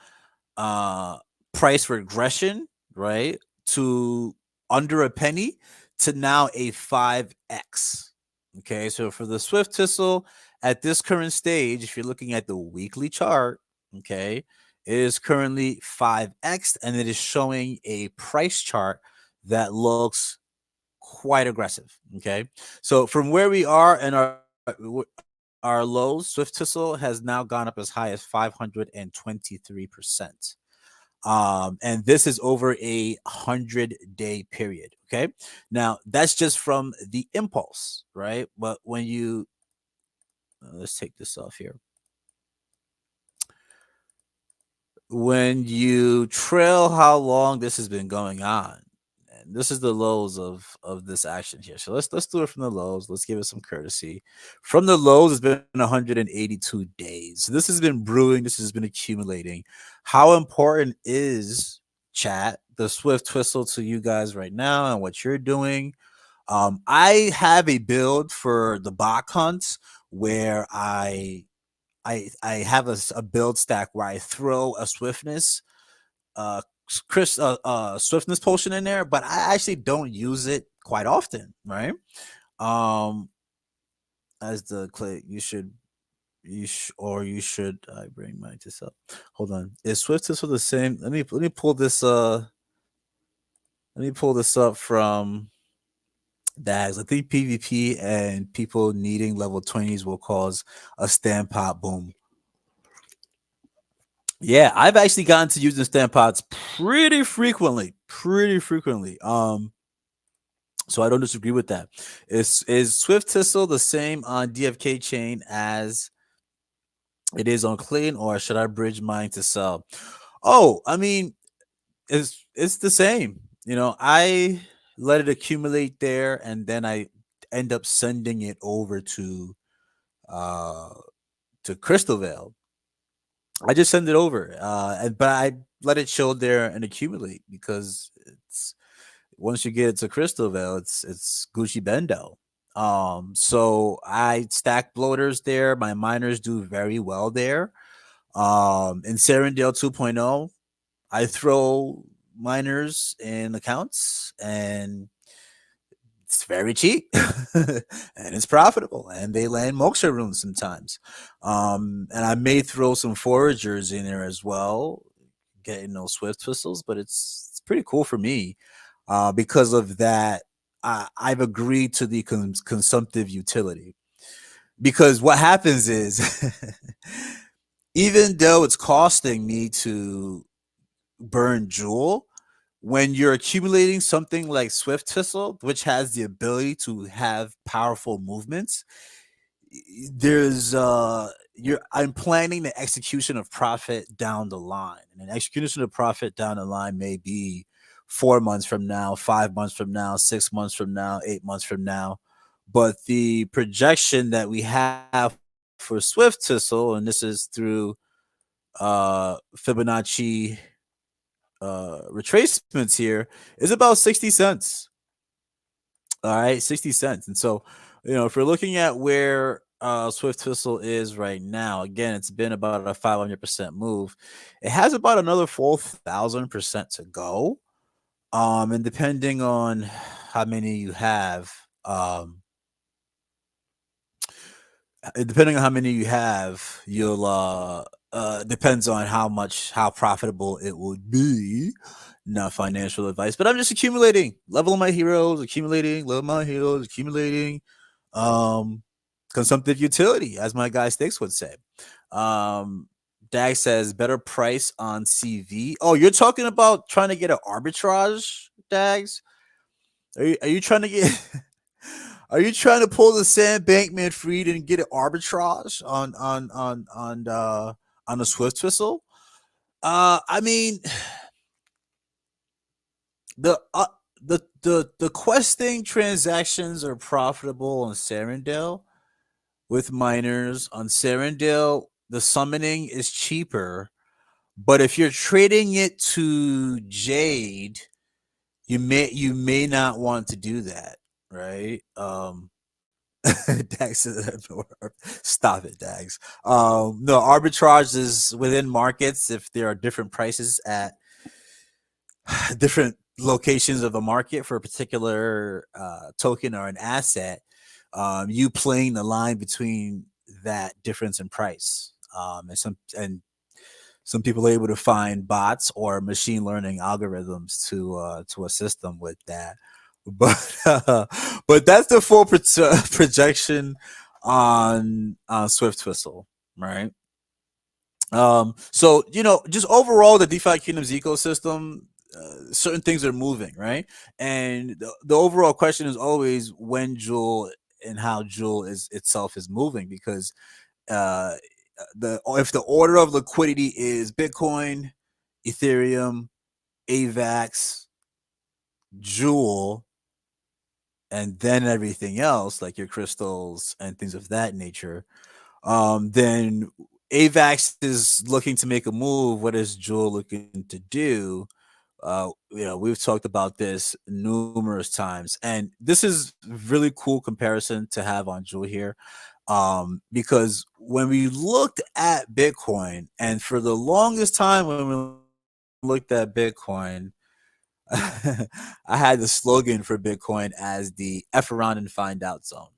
uh price regression, right, to under a penny to now a 5x. Okay, so for the Swift Thistle at this current stage, if you're looking at the weekly chart, okay, it is currently 5x, and it is showing a price chart that looks quite aggressive. Okay, so from where we are in our lows, Swift Thistle has now gone up as high as 523%. And this is over a 100-day period. Okay, now that's just from the impulse, right? But when you let's take this off here. When you trail how long this has been going on, and this is the lows of this action here. So let's do it from the lows. Let's give it some courtesy. From the lows, it's been 182 days. So this has been brewing. This has been accumulating. How important is chat, the Swift Twistle, to you guys right now and what you're doing? I have a build for the bot hunts where I have a build stack where I throw a swiftness swiftness potion in there, but I actually don't use it quite often, right? Um as the click, you should I bring mine this up. Hold on. Is swiftness for the same? Let me pull this up from Dags. I think PvP and people needing level 20s will cause a stand pop boom. Yeah, I've actually gotten to using stand pods pretty frequently. So I don't disagree with that. Is Swift Thistle the same on DFK chain as it is on Clean, or should I bridge mine to sell? Oh, I mean, it's the same. I let it accumulate there, and then I end up sending it over uh to Crystal Vale. I just send it over, but I let it chill there and accumulate because it's once you get it to Crystal Vale, it's Gucci Bendo. So I stack bloaters there. My miners do very well there. In Serendale 2.0, I throw miners in accounts and it's very cheap and it's profitable, and they land moksha runes sometimes. And I may throw some foragers in there as well, getting those swift whistles, but it's pretty cool for me because of that. I've agreed to the consumptive utility, because what happens is even though it's costing me to burn jewel, when you're accumulating something like Swift Thistle, which has the ability to have powerful movements, there's I'm planning the execution of profit down the line. And an execution of profit down the line may be 4 months from now, 5 months from now, 6 months from now, 8 months from now. but the projection that we have for Swift Tussle, and this is through Fibonacci retracements here, is about 60 cents. All right, 60 cents. And so, if you're looking at where Swift Tussle is right now, again, it's been about a 500% move. It has about another 4,000% to go. And depending on how many you have, depending on how many you have, you'll depends on how profitable it would be. Not financial advice, but I'm just accumulating, leveling my heroes, accumulating, level my heroes, accumulating. Um, Consumptive utility, as my guy Sticks would say. Um, Dag says better price on CV. Oh, you're talking about trying to get an arbitrage, Dags? Are you trying to get? Are you trying to pull the Sam Bankman Fried and get an arbitrage on the Swift Whistle? I mean, the the questing transactions are profitable on Serendale with miners. On Serendale, the summoning is cheaper, but if you're trading it to Jade, you may not want to do that, right? Dax stop it, Dax. No, arbitrage is within markets if there are different prices at different locations of the market for a particular token or an asset. You playing the line between that difference in price, and some people are able to find bots or machine learning algorithms to assist them with that. But but that's the full projection on Swift Whistle, right? So just overall, the DeFi Kingdoms ecosystem, certain things are moving, right? And the overall question is always when Jewel and how Jewel is itself is moving, because uh, the if the order of liquidity is Bitcoin, Ethereum, AVAX, Jewel, and then everything else like your crystals and things of that nature, then AVAX is looking to make a move. What is Jewel looking to do? We've talked about this numerous times, and this is really cool comparison to have on Jewel here, because when we looked at Bitcoin, and for the longest time when we looked at Bitcoin, I had the slogan for Bitcoin as the F around and find out zone,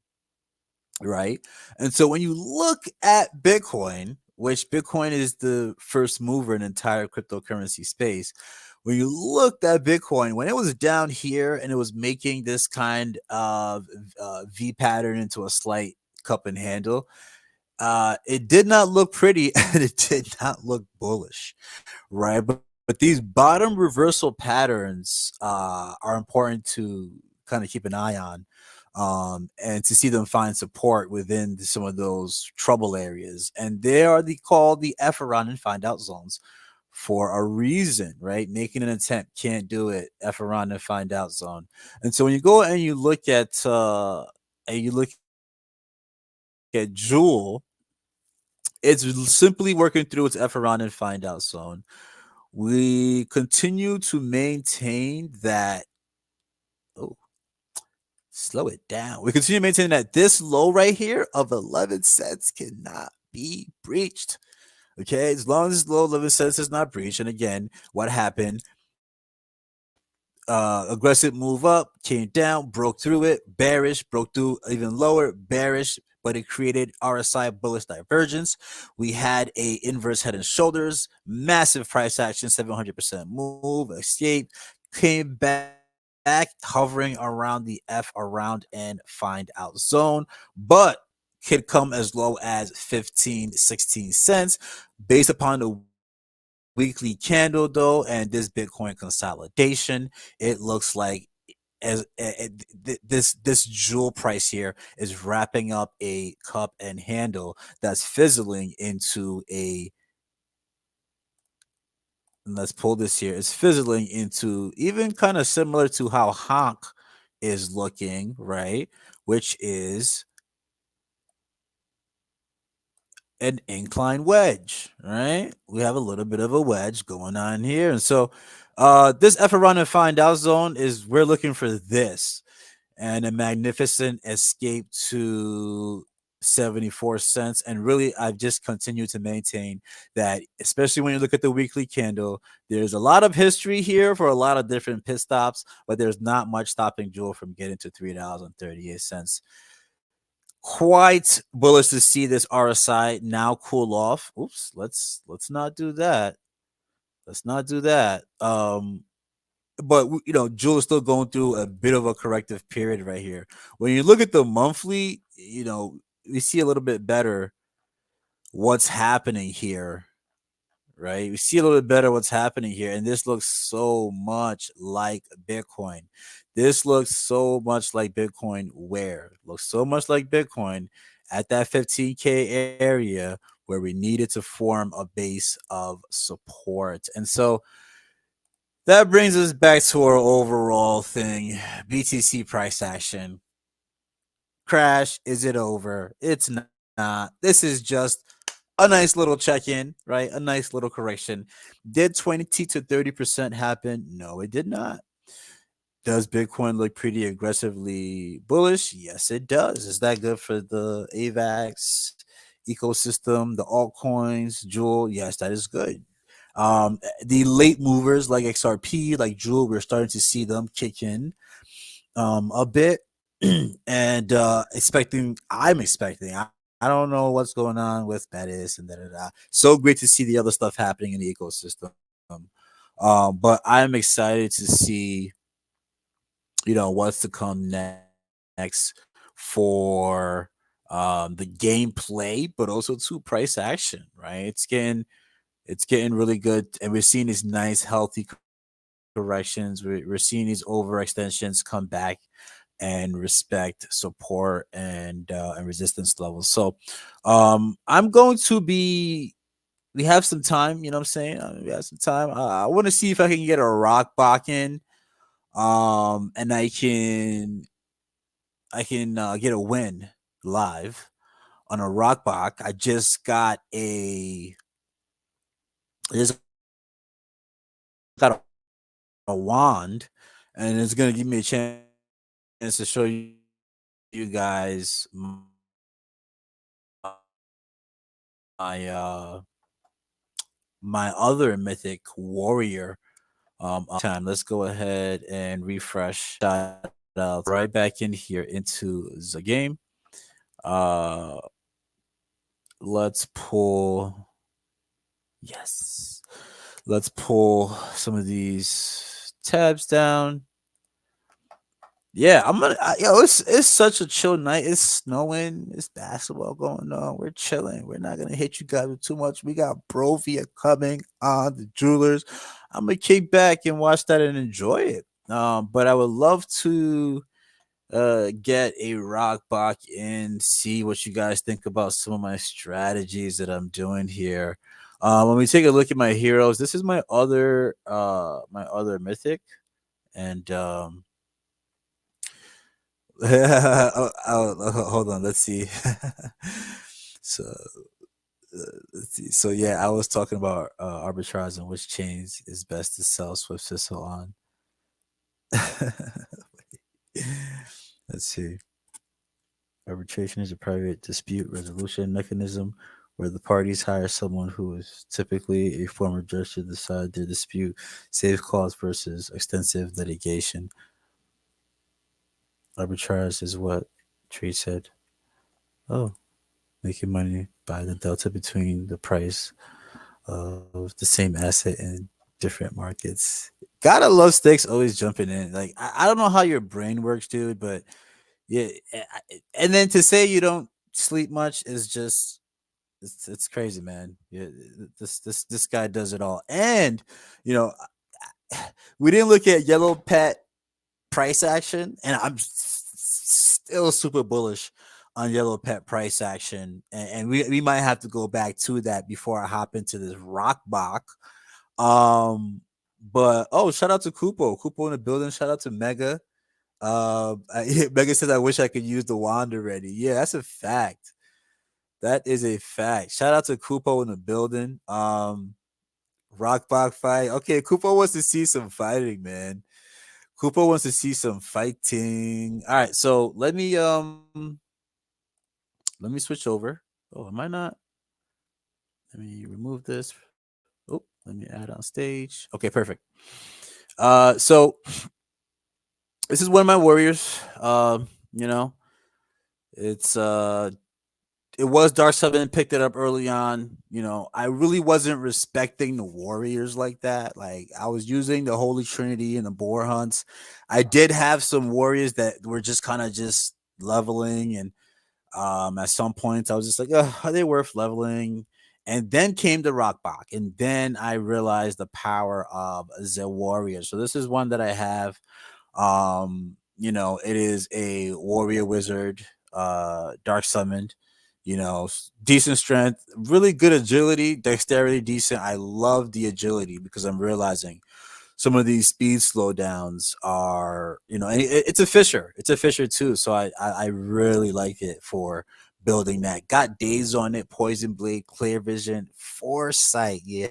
right? And so when you look at Bitcoin, which Bitcoin is the first mover in entire cryptocurrency space, when you looked at Bitcoin, when it was down here and it was making this kind of V pattern into a slight cup and handle, it did not look pretty and it did not look bullish, right? But these bottom reversal patterns are important to kind of keep an eye on, and to see them find support within some of those trouble areas. And they are called the F around and find out zones for a reason, right? Making an attempt, can't do it. F around and find out zone. And so when you go and you look at Jewel, it's simply working through its F around and find out zone. We continue to maintain that. Oh, slow it down. We continue to maintain that this low right here of 11 cents cannot be breached. Okay, as long as this low 11 cents is not breached. And again, what happened? Aggressive move up, came down, broke through it, bearish, broke through even lower, bearish, but it created RSI bullish divergence. We had a inverse head and shoulders, massive price action, 700% move, escape, came back hovering around the F around and find out zone, but could come as low as 15, 16 cents based upon the weekly candle though, and this Bitcoin consolidation. It looks like this Jewel price here is wrapping up a cup and handle that's fizzling into a, and let's pull this here, it's fizzling into even kind of similar to how Honk is looking, right? Which is an incline wedge, right? We have a little bit of a wedge going on here. And so this F around and find out zone is we're looking for this and a magnificent escape to 74 cents. And really, I've just continued to maintain that, especially when you look at the weekly candle, there's a lot of history here for a lot of different pit stops, but there's not much stopping Jewel from getting to $3.38. Quite bullish to see this RSI now cool off. Oops, let's not do that. Let's not do that. But Jewel is still going through a bit of a corrective period right here. When you look at the monthly, we see a little bit better what's happening here, right? We see a little bit better what's happening here, and this looks so much like Bitcoin. This looks so much like Bitcoin. Where looks so much like Bitcoin at that 15K area where we needed to form a base of support, and so that brings us back to our overall thing. BTC price action. Crash. Is it over? It's not. This is just a nice little check-in, right? A nice little correction. Did 20 to 30% happen? No, it did not. Does Bitcoin look pretty aggressively bullish? Yes, it does. Is that good for the AVAX ecosystem, the altcoins, Jewel? Yes, that is good. The late movers like XRP, like Jewel, we're starting to see them kick in a bit. And I'm expecting. I don't know what's going on with Bettis and da. So great to see the other stuff happening in the ecosystem. But I'm excited to see what's to come next for the gameplay, but also to price action, right? It's getting really good, and we're seeing these nice healthy corrections. We're seeing these overextensions come back and respect support and resistance levels. So I'm going to be we have some time, you know what I'm saying? We have some time. I want to see if I can get a rock back in and I can get a win live on a rock block. I just got a wand, and it's gonna give me a chance to show you guys my my other mythic warrior. Time. Let's go ahead and refresh. Shout out right back in here into the game. Uh, let's pull. Yes. Let's pull some of these tabs down. Yeah, it's such a chill night. It's snowing. It's basketball going on. We're chilling. We're not gonna hit you guys with too much. We got Brovia coming on the Jewelers. I'm gonna kick back and watch that and enjoy it. But I would love to get a rock back and see what you guys think about some of my strategies that I'm doing here. When we take a look at my heroes, this is my other mythic, and hold on, let's see. so let's see. So yeah, I was talking about arbitrage and which chains is best to sell Swift Sissel on. Let's see. Arbitration is a private dispute resolution mechanism where the parties hire someone who is typically a former judge to decide their dispute, save costs versus extensive litigation. Arbitrage is what Trade said. Oh, making money by the delta between the price of the same asset in different markets. Gotta love stakes always jumping in. Like I don't know how your brain works, dude, but yeah, and then to say you don't sleep much is just it's crazy, man. Yeah, this guy does it all, and you know, we didn't look at Yellow Pet price action, and I'm still super bullish on Yellow Pet price action, and we might have to go back to that before I hop into this rock block. Um, but shout out to Kupo in the building. Shout out to Mega. Megan says, "I wish I could use the wand already." Yeah, that's a fact. That is a fact. Shout out to Kupo in the building. Rock Bach fight. Okay, Kupo wants to see some fighting, man. Kupo wants to see some fighting. All right, so let me switch over. Oh, am I not? Let me remove this. Oh, let me add on stage. Okay, perfect. So this is one of my warriors. You know, it's it was Dark Seven picked it up early on. You know, I really wasn't respecting the warriors like that. Like I was using the Holy Trinity and the boar hunts. I did have some warriors that were just kind of just leveling, and at some points I was just like, oh, are they worth leveling? And then came the Rockbach, and then I realized the power of the warrior. So this is one that I have. You know, it is a warrior wizard, dark summoned, you know, decent strength, really good agility, dexterity, decent. I love the agility because I'm realizing some of these speed slowdowns are, you know, and it's a fisher. It's a fisher too. So I really like it for building that. Got days on it, poison blade, clear vision, foresight. Yeah.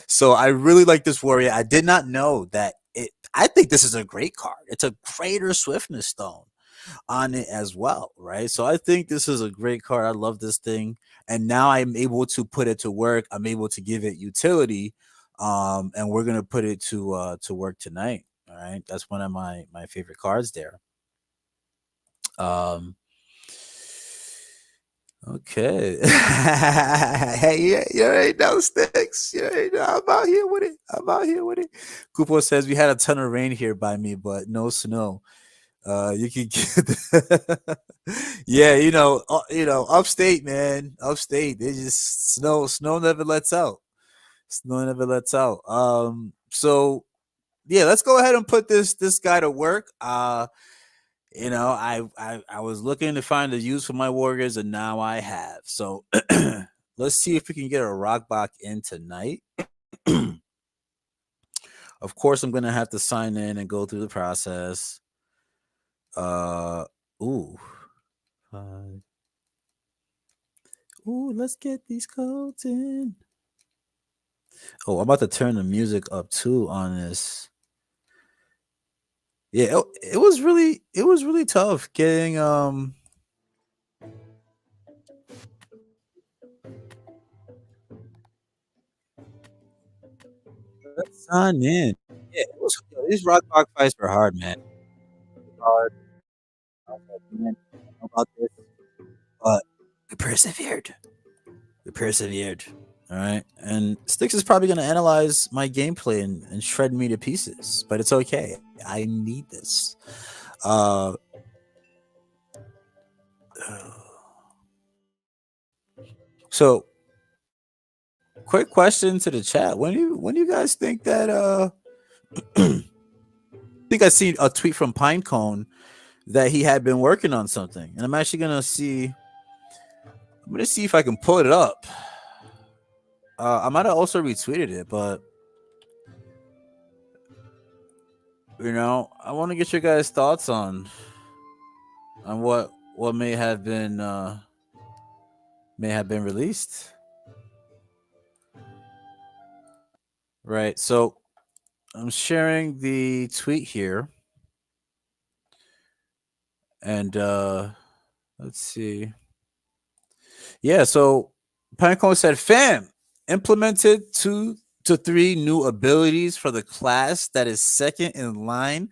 So I really like this warrior. I did not know that it I think this is a great card. It's a greater swiftness stone on it as well, right? So I think this is a great card. I love this thing, and now I'm able to put it to work. I'm able to give it utility, and we're gonna put it to work tonight. All right, that's one of my favorite cards there. Um, okay. Hey, yeah, you ain't no sticks. You ain't know. I'm out here with it. I'm out here with it. Kupo says we had a ton of rain here by me, but no snow. You can get yeah, you know, upstate, man, upstate. They just snow never lets out. Snow never lets out. So yeah, let's go ahead and put this guy to work. You know, I was looking to find a use for my warriors, and now I have. So let's see if we can get a rock block in tonight. Of course, I'm gonna have to sign in and go through the process. Uh, ooh. Uh, Ooh, let's get these codes in. Oh, I'm about to turn the music up too on this. Yeah, it was really tough getting let's sign in. Yeah, it was these rock fights were hard, man. Hard. I was like, man, I don't know about this, but we persevered. We persevered. All right. And Styx is probably gonna analyze my gameplay and shred me to pieces, but it's okay. I need this. Uh so quick question to the chat. When do you guys think that I think I seen a tweet from Pinecone that he had been working on something. And I'm gonna see if I can pull it up. I might have also retweeted it, but you know, I want to get your guys' thoughts on what may have been released. Right. So I'm sharing the tweet here. And let's see. Yeah, so Pinecone said, "Fam implemented 2 to 3 new abilities for the class that is second in line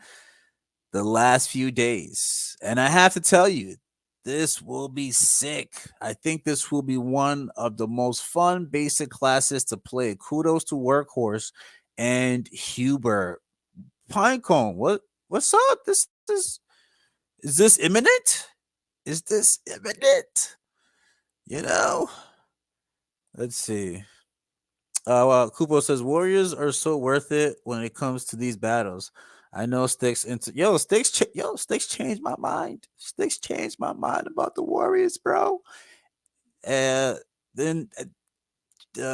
the last few days, and I have to tell you, this will be sick. I think this will be one of the most fun basic classes to play. Kudos to Workhorse and Huber. Pinecone, what's up? This is this imminent? Is this imminent? You know." Let's see. Well, Kupo says Warriors are so worth it when it comes to these battles. I know Sticks into Sticks changed my mind. Sticks changed my mind about the Warriors, bro. Then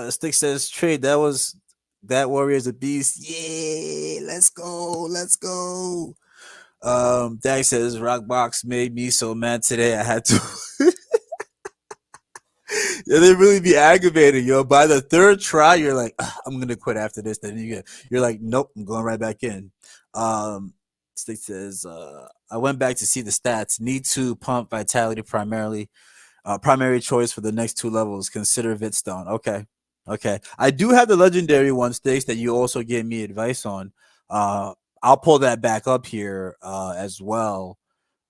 Sticks says trade. That Warrior's a beast. Yeah, let's go, let's go. Dag says Rockbox made me so mad today I had to yeah, they really be aggravated, yo. By the third try, you're like, I'm gonna quit after this. Then you're like, nope, I'm going right back in. Um, Stick says, I went back to see the stats. Need to pump vitality primarily. Primary choice for the next two levels. Consider Vitstone. Okay, okay. I do have the legendary one, Sticks, that you also gave me advice on. Uh, I'll pull that back up here as well.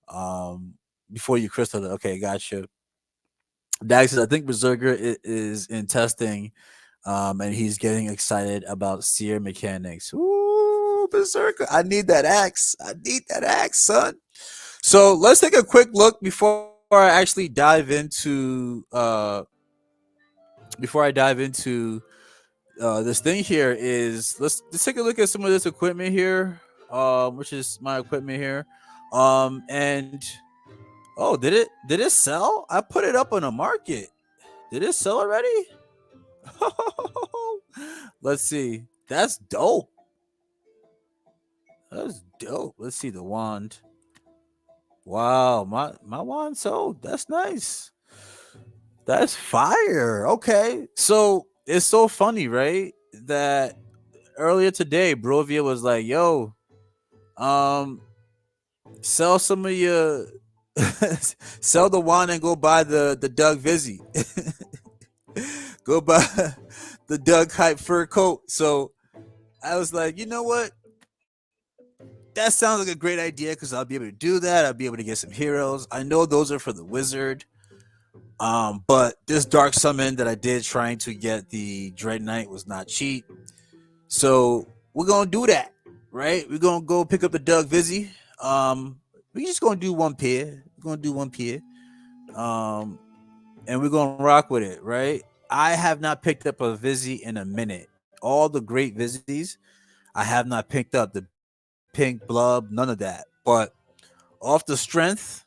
Um, Before you crystal it. Okay, gotcha. Dax says, I think Berserker is in testing, and he's getting excited about seer mechanics. Ooh, Berserker! I need that axe. I need that axe, son. So let's take a quick look before I actually dive into this thing here. Is let's take a look at some of this equipment here, which is my equipment here, and oh, did it sell? I put it up on the market. Did it sell already? Let's see. That's dope. That's dope. Let's see the wand. Wow, my wand sold. That's nice. That's fire. Okay. So it's so funny, right? That earlier today, Brovia was like, yo, um, sell some of your sell the wand and go buy the Doug Vizzy. Go buy the Doug Hype fur coat. So I was like, you know what? That sounds like a great idea because I'll be able to do that. I'll be able to get some heroes. I know those are for the wizard. But this dark summon that I did trying to get the Dread Knight was not cheap. So we're gonna do that, right? We're gonna go pick up the Doug Vizzy. We're just gonna do one pair. We're gonna do one pair. Um, and we're gonna rock with it, right? I have not picked up a Vizzy in a minute. All the great Vizzies, I have not picked up the pink blub, none of that. But off the strength,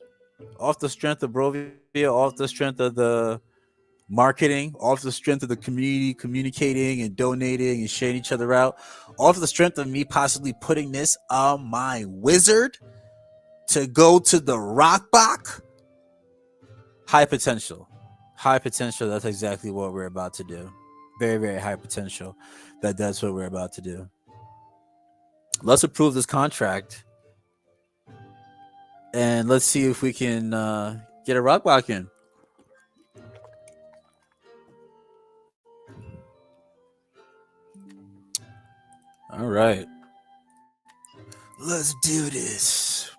of Brovia, off the strength of the marketing, off the strength of the community communicating and donating and sharing each other out, off the strength of me possibly putting this on my wizard to go to the rock box. High potential. High potential. That's exactly what we're about to do. Very, very high potential. That's what we're about to do. Let's approve this contract and let's see if we can get a rock block in. All right. Let's do this.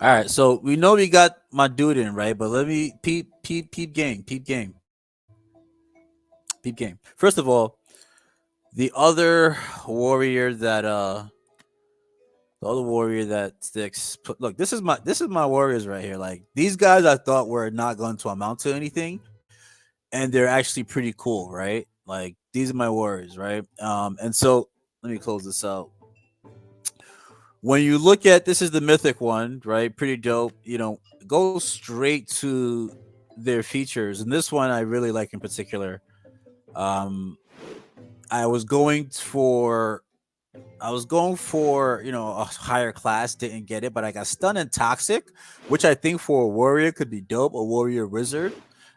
All right, so we know we got my dude in, right? But let me peep game. First of all, the other warrior that sticks. Look, this is my warriors right here. Like these guys, I thought were not going to amount to anything, and they're actually pretty cool, right? Like these are my warriors, right? And so let me close this out. When you look at this is the mythic one, right? Pretty dope. You know, go straight to their features, and this one I really like in particular. Um, I was going for a higher class, didn't get it, but I got stunned and toxic, which I think for a warrior could be dope, a warrior wizard.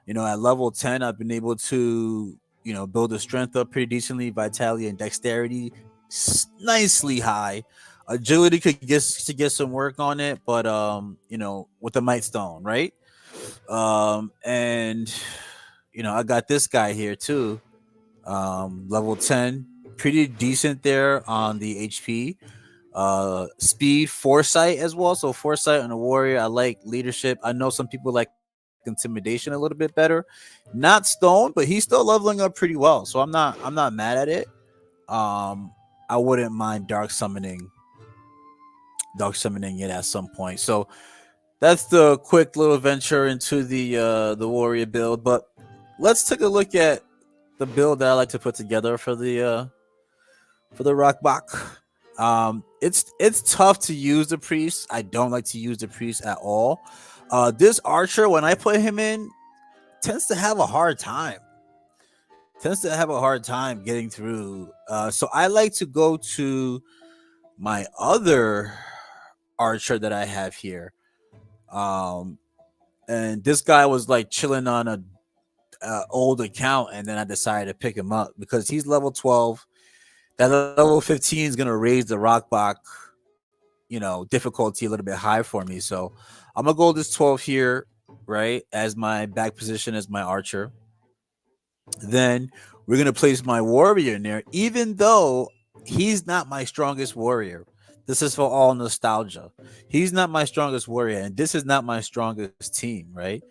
At level 10, I've been able to, build the strength up pretty decently, vitality and dexterity nicely high. Agility could get some work on it, but with the might stone, right? And I got this guy here too. Level 10, pretty decent there on the HP. Speed, foresight as well. So foresight on a warrior. I like leadership. I know some people like intimidation a little bit better. Not stone, but he's still leveling up pretty well. So I'm not mad at it. I wouldn't mind dark summoning it at some point. So that's the quick little venture into the warrior build. But let's take a look at the build that I like to put together for the Rockbach. It's tough to use the priest. I don't like to use the priest at all. This archer, when I put him in, tends to have a hard time. tends to have a hard time getting through. So I like to go to my other archer that I have here. Um, and this guy was like chilling on a old account, and then I decided to pick him up because he's level 12. That level 15 is gonna raise the rock block, difficulty a little bit high for me. So I'm gonna go this 12 here, right, as my back position as my archer. Then we're gonna place my warrior in there, even though he's not my strongest warrior. This is for all nostalgia. He's not my strongest warrior, and this is not my strongest team, right?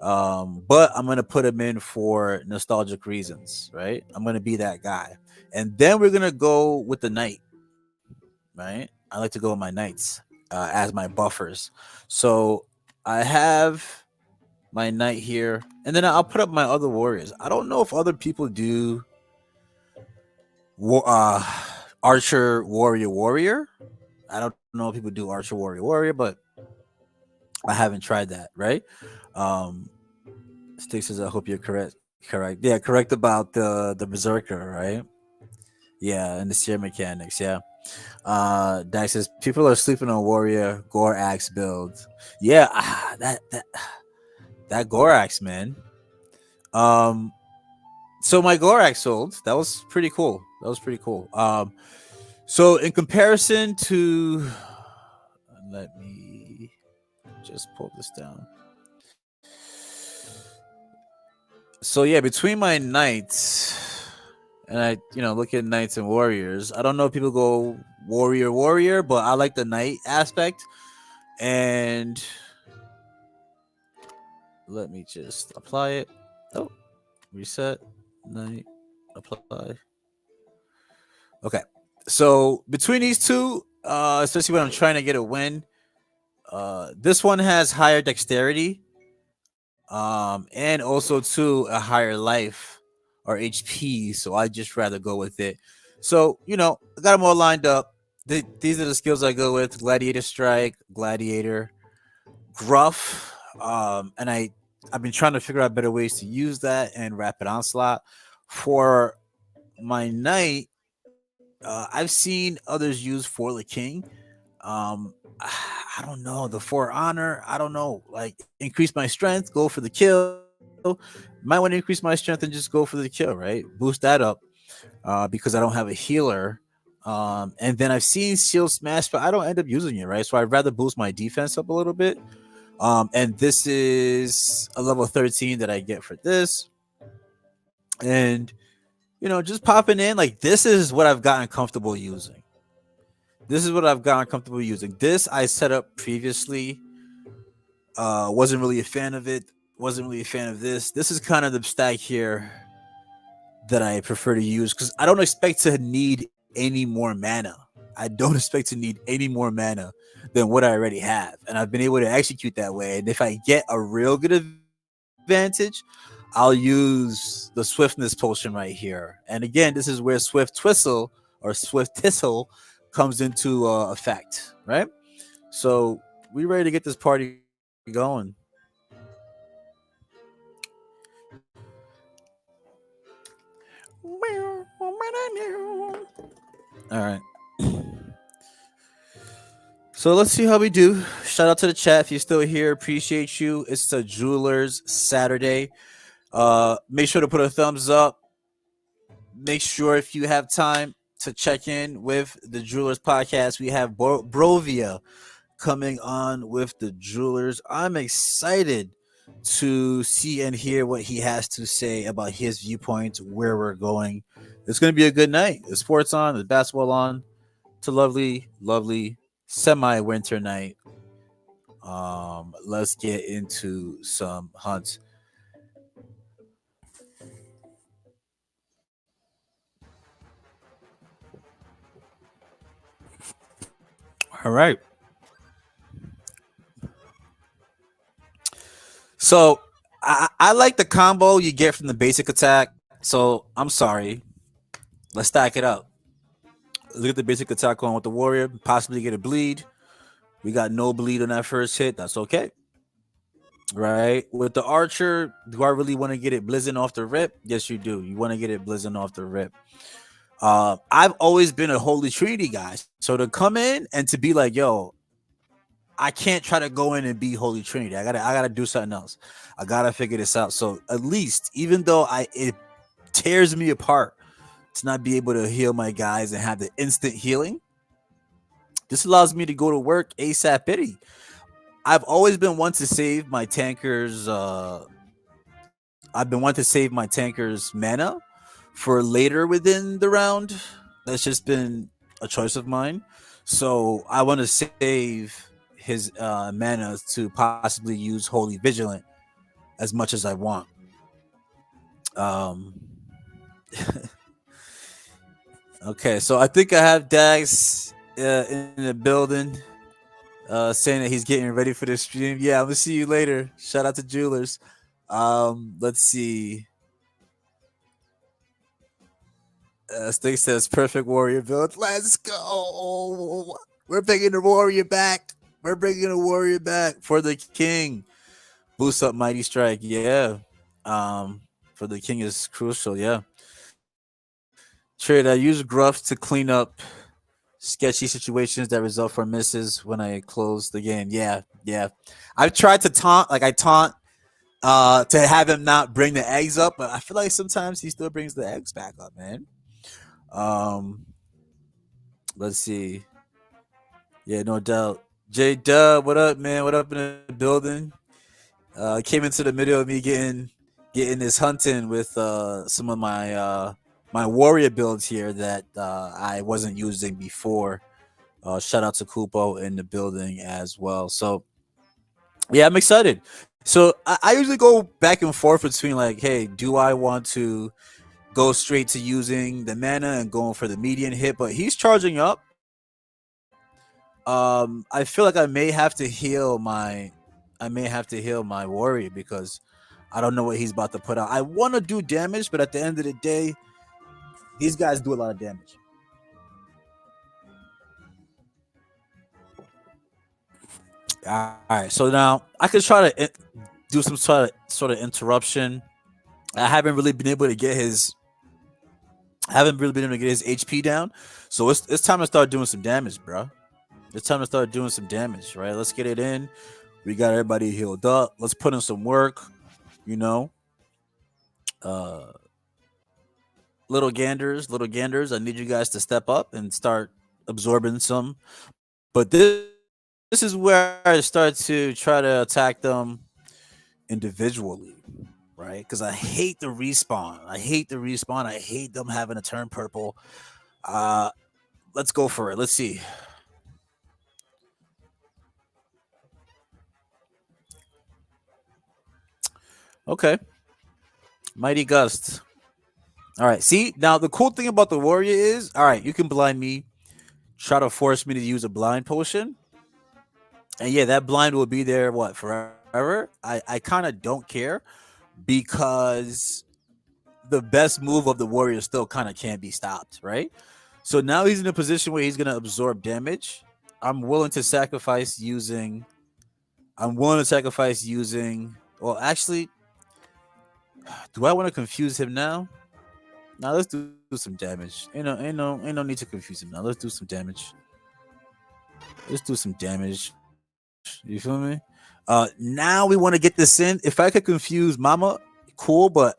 But I'm gonna put him in for nostalgic reasons, right? I'm gonna be that guy, and then we're gonna go with the knight, right? I like to go with my knights as my buffers. So I have my knight here, and then I'll put up my other warriors. I don't know if other people do uh, archer warrior warrior. I don't know if people do archer warrior warrior, but I haven't tried that, right? Um, Stick says, "I hope you're correct." Correct, yeah, correct about the berserker, right? Yeah, and the steer mechanics, yeah. Dax says people are sleeping on warrior gore axe build. Yeah, that gore axe, man. Um, so my Gorax sold. That was pretty cool. That was pretty cool. So in comparison to, let me just pull this down. So yeah, between my knights and I, look at knights and warriors. I don't know if people go warrior, but I like the knight aspect. And let me just apply it. Oh, reset, knight, apply. Okay. So between these two, especially when I'm trying to get a win, this one has higher dexterity, and also too a higher life or HP. So I just rather go with it. So I got them all lined up. These are the skills I go with: Gladiator Strike, Gladiator, Gruff, and I've been trying to figure out better ways to use that, and Rapid Onslaught. For my knight, I've seen others use For the King. I don't know, the For Honor. I don't know, like increase my strength, go for the kill. Might want to increase my strength and just go for the kill, right? Boost that up, because I don't have a healer. And then I've seen Shield Smash, but I don't end up using it, right? So I'd rather boost my defense up a little bit. And this is a level 13 that I get for this. And just popping in, like, this is what I've gotten comfortable using. This I set up previously. Wasn't really a fan of it. Wasn't really a fan of this. This is kind of the stack here that I prefer to use because I don't expect to need any more mana. I don't expect to need any more mana than what I already have. And I've been able to execute that way. And if I get a real good advantage, I'll use the swiftness potion right here. And again, this is where Swift Twistle or Swift Tissle comes into effect, right? So we ready to get this party going. All right. So let's see how we do. Shout out to the chat if you're still here. Appreciate you. It's a Jewelers Saturday. Make sure to put a thumbs up. Make sure if you have time to check in with the Jewelers podcast. We have Brovia coming on with the Jewelers. I'm excited to see and hear what he has to say about his viewpoint, where we're going. It's going to be a good night. The sports on, the basketball on. It's a lovely, lovely semi-winter night. Let's get into some hunts. All right. So I like the combo you get from the basic attack. So I'm sorry. Let's stack it up. Look at the basic attack going with the warrior. Possibly get a bleed. We got no bleed on that first hit. That's okay. right? With the archer, do I really want to get it blizzing off the rip? Yes, you do. You want to get it blizzing off the rip. I've always been a Holy Trinity guy. So to come in and to be like, yo, I can't try to go in and be Holy Trinity. I gotta do something else. I gotta figure this out. So at least, even though I it tears me apart to not be able to heal my guys and have the instant healing, this allows me to go to work ASAP pity. I've always been one to save my tankers. I've been one to save my tankers mana for later within the round. That's just been a choice of mine. So I want to save his mana to possibly use Holy Vigilant as much as I want. Um, okay, so I think I have Dax in the building. Saying that he's getting ready for the stream. Yeah, I'm gonna see you later. Shout out to Jewelers. Let's see. Stig says perfect warrior build. Let's go. We're bringing the warrior back. We're bringing the warrior back for the king. Boost up mighty strike. Yeah. For the king is crucial. Yeah. Trade. I use gruff to clean up sketchy situations that result from misses when I close the game. Yeah. Yeah. I've tried to taunt. Like I taunt to have him not bring the eggs up, but I feel like sometimes he still brings the eggs back up, man. Um, let's see. Yeah, no doubt. J Dub, what up, man? What up in the building? Came into the middle of me getting this hunting with some of my warrior builds here that I wasn't using before. Shout out to Kupo in the building as well. So yeah, I'm excited. So I usually go back and forth between like, hey, do I want to go straight to using the mana and going for the median hit? But he's charging up. I feel like I may have to heal my warrior because I don't know what he's about to put out. I want to do damage, but at the end of the day, these guys do a lot of damage. All right, so now I could try to do some sort of interruption. I haven't really been able to get his I haven't really been able to get his HP down, so it's time to start doing some damage, bro. It's time to start doing some damage, right? Let's get it in. We got everybody healed up. Let's put in some work. You know, uh, little ganders. I need you guys to step up and start absorbing some. But this is where I start to try to attack them individually, right? Because I hate the respawn. I hate the respawn. I hate them having to turn purple. Uh, let's go for it. Let's see. Okay, mighty gust. All right. See now the cool thing about the warrior is, all right, you can blind me, try to force me to use a blind potion, and yeah, that blind will be there what forever. I kind of don't care because the best move of the warrior still kind of can't be stopped, right? So now he's in a position where he's gonna absorb damage. I'm willing to sacrifice using. I'm willing to sacrifice using. Well, actually, do I want to confuse him now? Now let's do some damage. Ain't no need to confuse him now. Let's do some damage. Let's do some damage. You feel me? Now we want to get this in. If I could confuse Mama, cool, but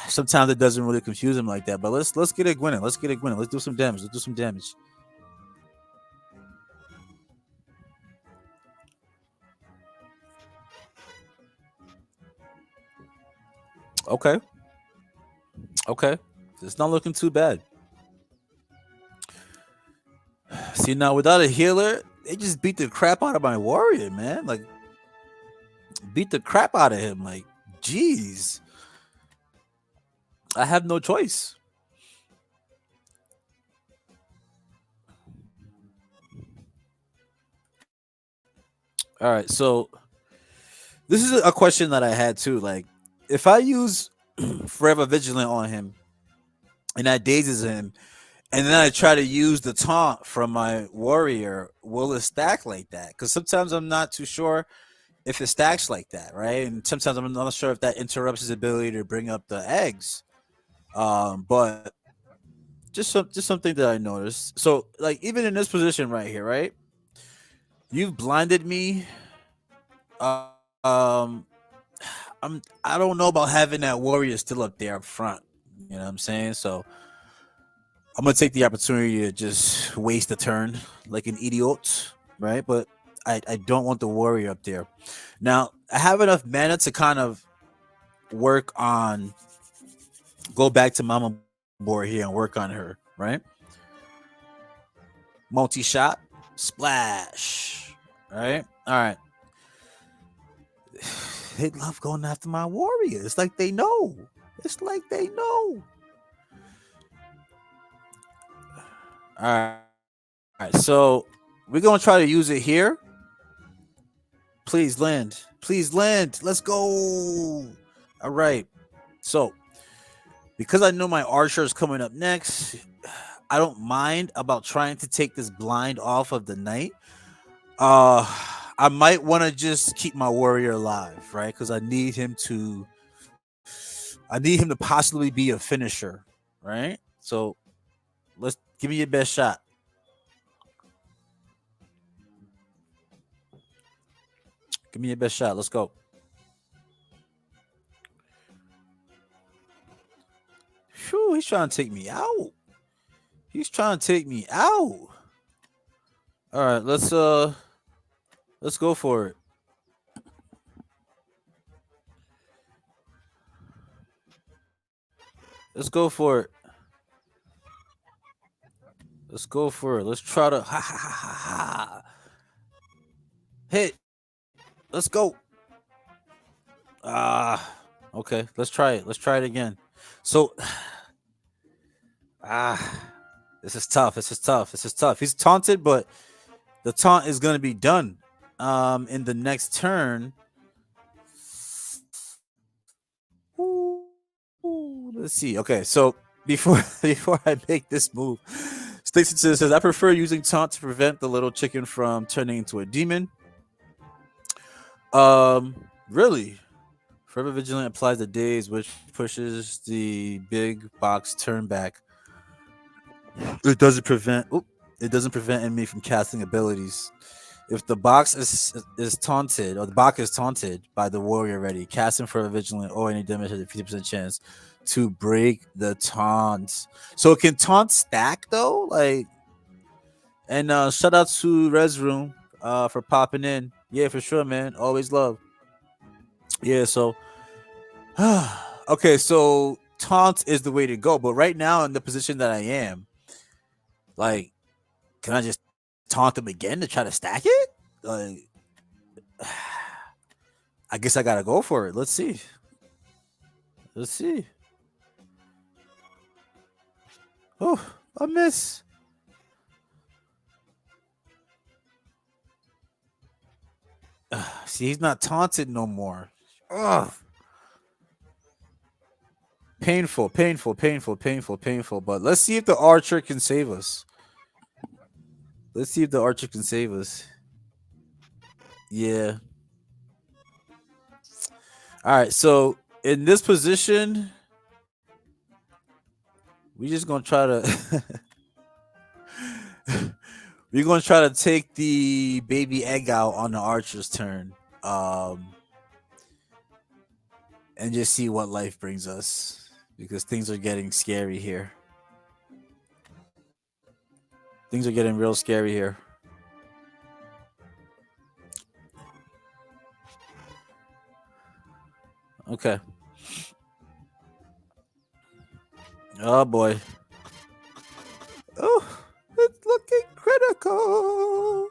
sometimes it doesn't really confuse him like that. But let's get it Gwinnett. Let's get it Gwinnett. Let's do some damage. Let's do some damage. Okay. Okay. It's not looking too bad. See now without a healer, they just beat the crap out of my warrior, man. Like beat the crap out of him. Like, jeez. I have no choice. All right, so this is a question that I had too. Like, if I use Forever Vigilant on him and that dazes him, and then I try to use the taunt from my warrior, will it stack like that? Because sometimes I'm not too sure if it stacks like that, right? And sometimes I'm not sure if that interrupts his ability to bring up the eggs. But just something that I noticed. So like even in this position right here, right? You've blinded me. Um, I don't know about having that warrior still up there up front. You know what I'm saying? So I'm gonna take the opportunity to just waste a turn like an idiot, right? But I don't want the warrior up there. Now I have enough mana to kind of work on go back to Mama board here and work on her, right? Multi shot, splash, right? All right. They love going after my warrior. It's like they know. It's like they know. All right. All right. So we're gonna try to use it here. Please land. Please land. Let's go. All right. So because I know my archer is coming up next, I don't mind about trying to take this blind off of the knight. Uh I might want to just keep my warrior alive, right? Because I need him to possibly be a finisher, right? So let's give me your best shot. Give me your best shot. Let's go. Phew, he's trying to take me out. He's trying to take me out. All right, let's go for it. Let's go for it. Let's go for it. Let's try to hit. Let's go. Ah, okay. Let's try it. Let's try it again. So, ah, this is tough. This is tough. This is tough. He's taunted, but the taunt is going to be done. In the next turn. Let's see. Okay, so before before I make this move, Stacey says, I prefer using taunt to prevent the little chicken from turning into a demon. Really? Forever Vigilant applies the daze, which pushes the big box turn back. It doesn't prevent. It doesn't prevent enemy from casting abilities. If the box is taunted, or the box is taunted by the warrior already, casting Forever Vigilant or any damage has a 50% chance to break the taunt. So it can taunt stack though, like. And shout out to Res Room for popping in. Yeah, for sure, man. Always love. Yeah, so okay, so taunt is the way to go. But right now, in the position that I am, like, can I just taunt them again to try to stack it? Like, I guess I gotta go for it. Let's see. Let's see. Oh, a miss. See, he's not taunted no more. Ugh. Painful, painful, painful, painful, painful. But let's see if the archer can save us. Let's see if the archer can save us. Yeah. All right. So in this position, we just gonna try to we're gonna try to take the baby egg out on the archer's turn. And just see what life brings us. Because things are getting scary here. Things are getting real scary here. Okay. Oh boy. Oh, it's looking critical.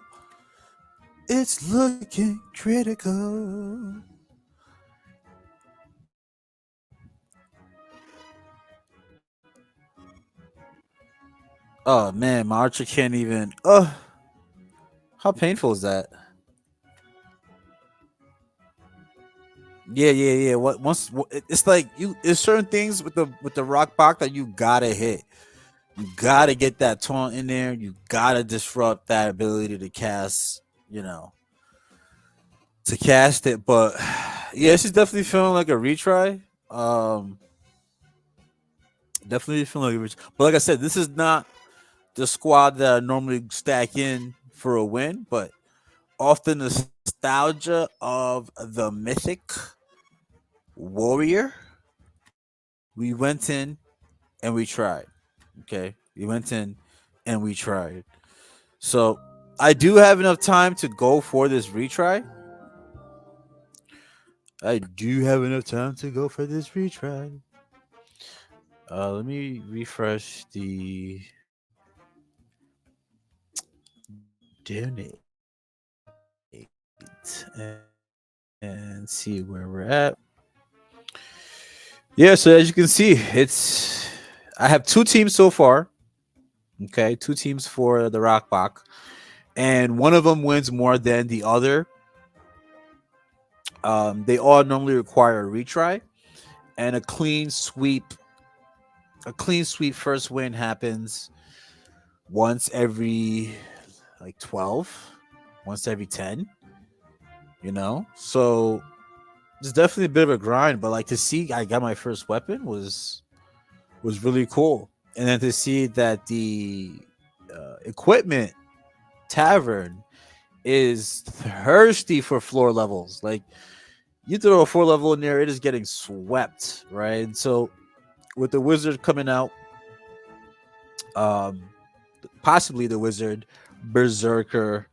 It's looking critical. Oh man, my archer can't even. Oh, how painful is that? Yeah, yeah, yeah. What once it's like you. There's certain things with the rock box that you gotta hit. You gotta get that taunt in there. You gotta disrupt that ability to cast. You know, to cast it, but yeah, this is definitely feeling like a retry. Um, definitely feeling like a retry. But like I said, this is not the squad that I normally stack in for a win, but off the nostalgia of the mythic warrior, we went in and we tried. Okay, we went in and we tried. So I do have enough time to go for this retry. I do have enough time to go for this retry. Let me refresh the donate and see where we're at. Yeah, so as you can see, it's I have two teams so far. Okay, two teams for the Rockbach, and one of them wins more than the other. They all normally require a retry and a clean sweep. A clean sweep first win happens once every like 12, once every 10, So it's definitely a bit of a grind, but like to see I got my first weapon was really cool. And then to see that the equipment tavern is thirsty for floor levels. Like you throw a floor level in there, it is getting swept, right? And so with the wizard coming out, um, possibly the wizard, berserker,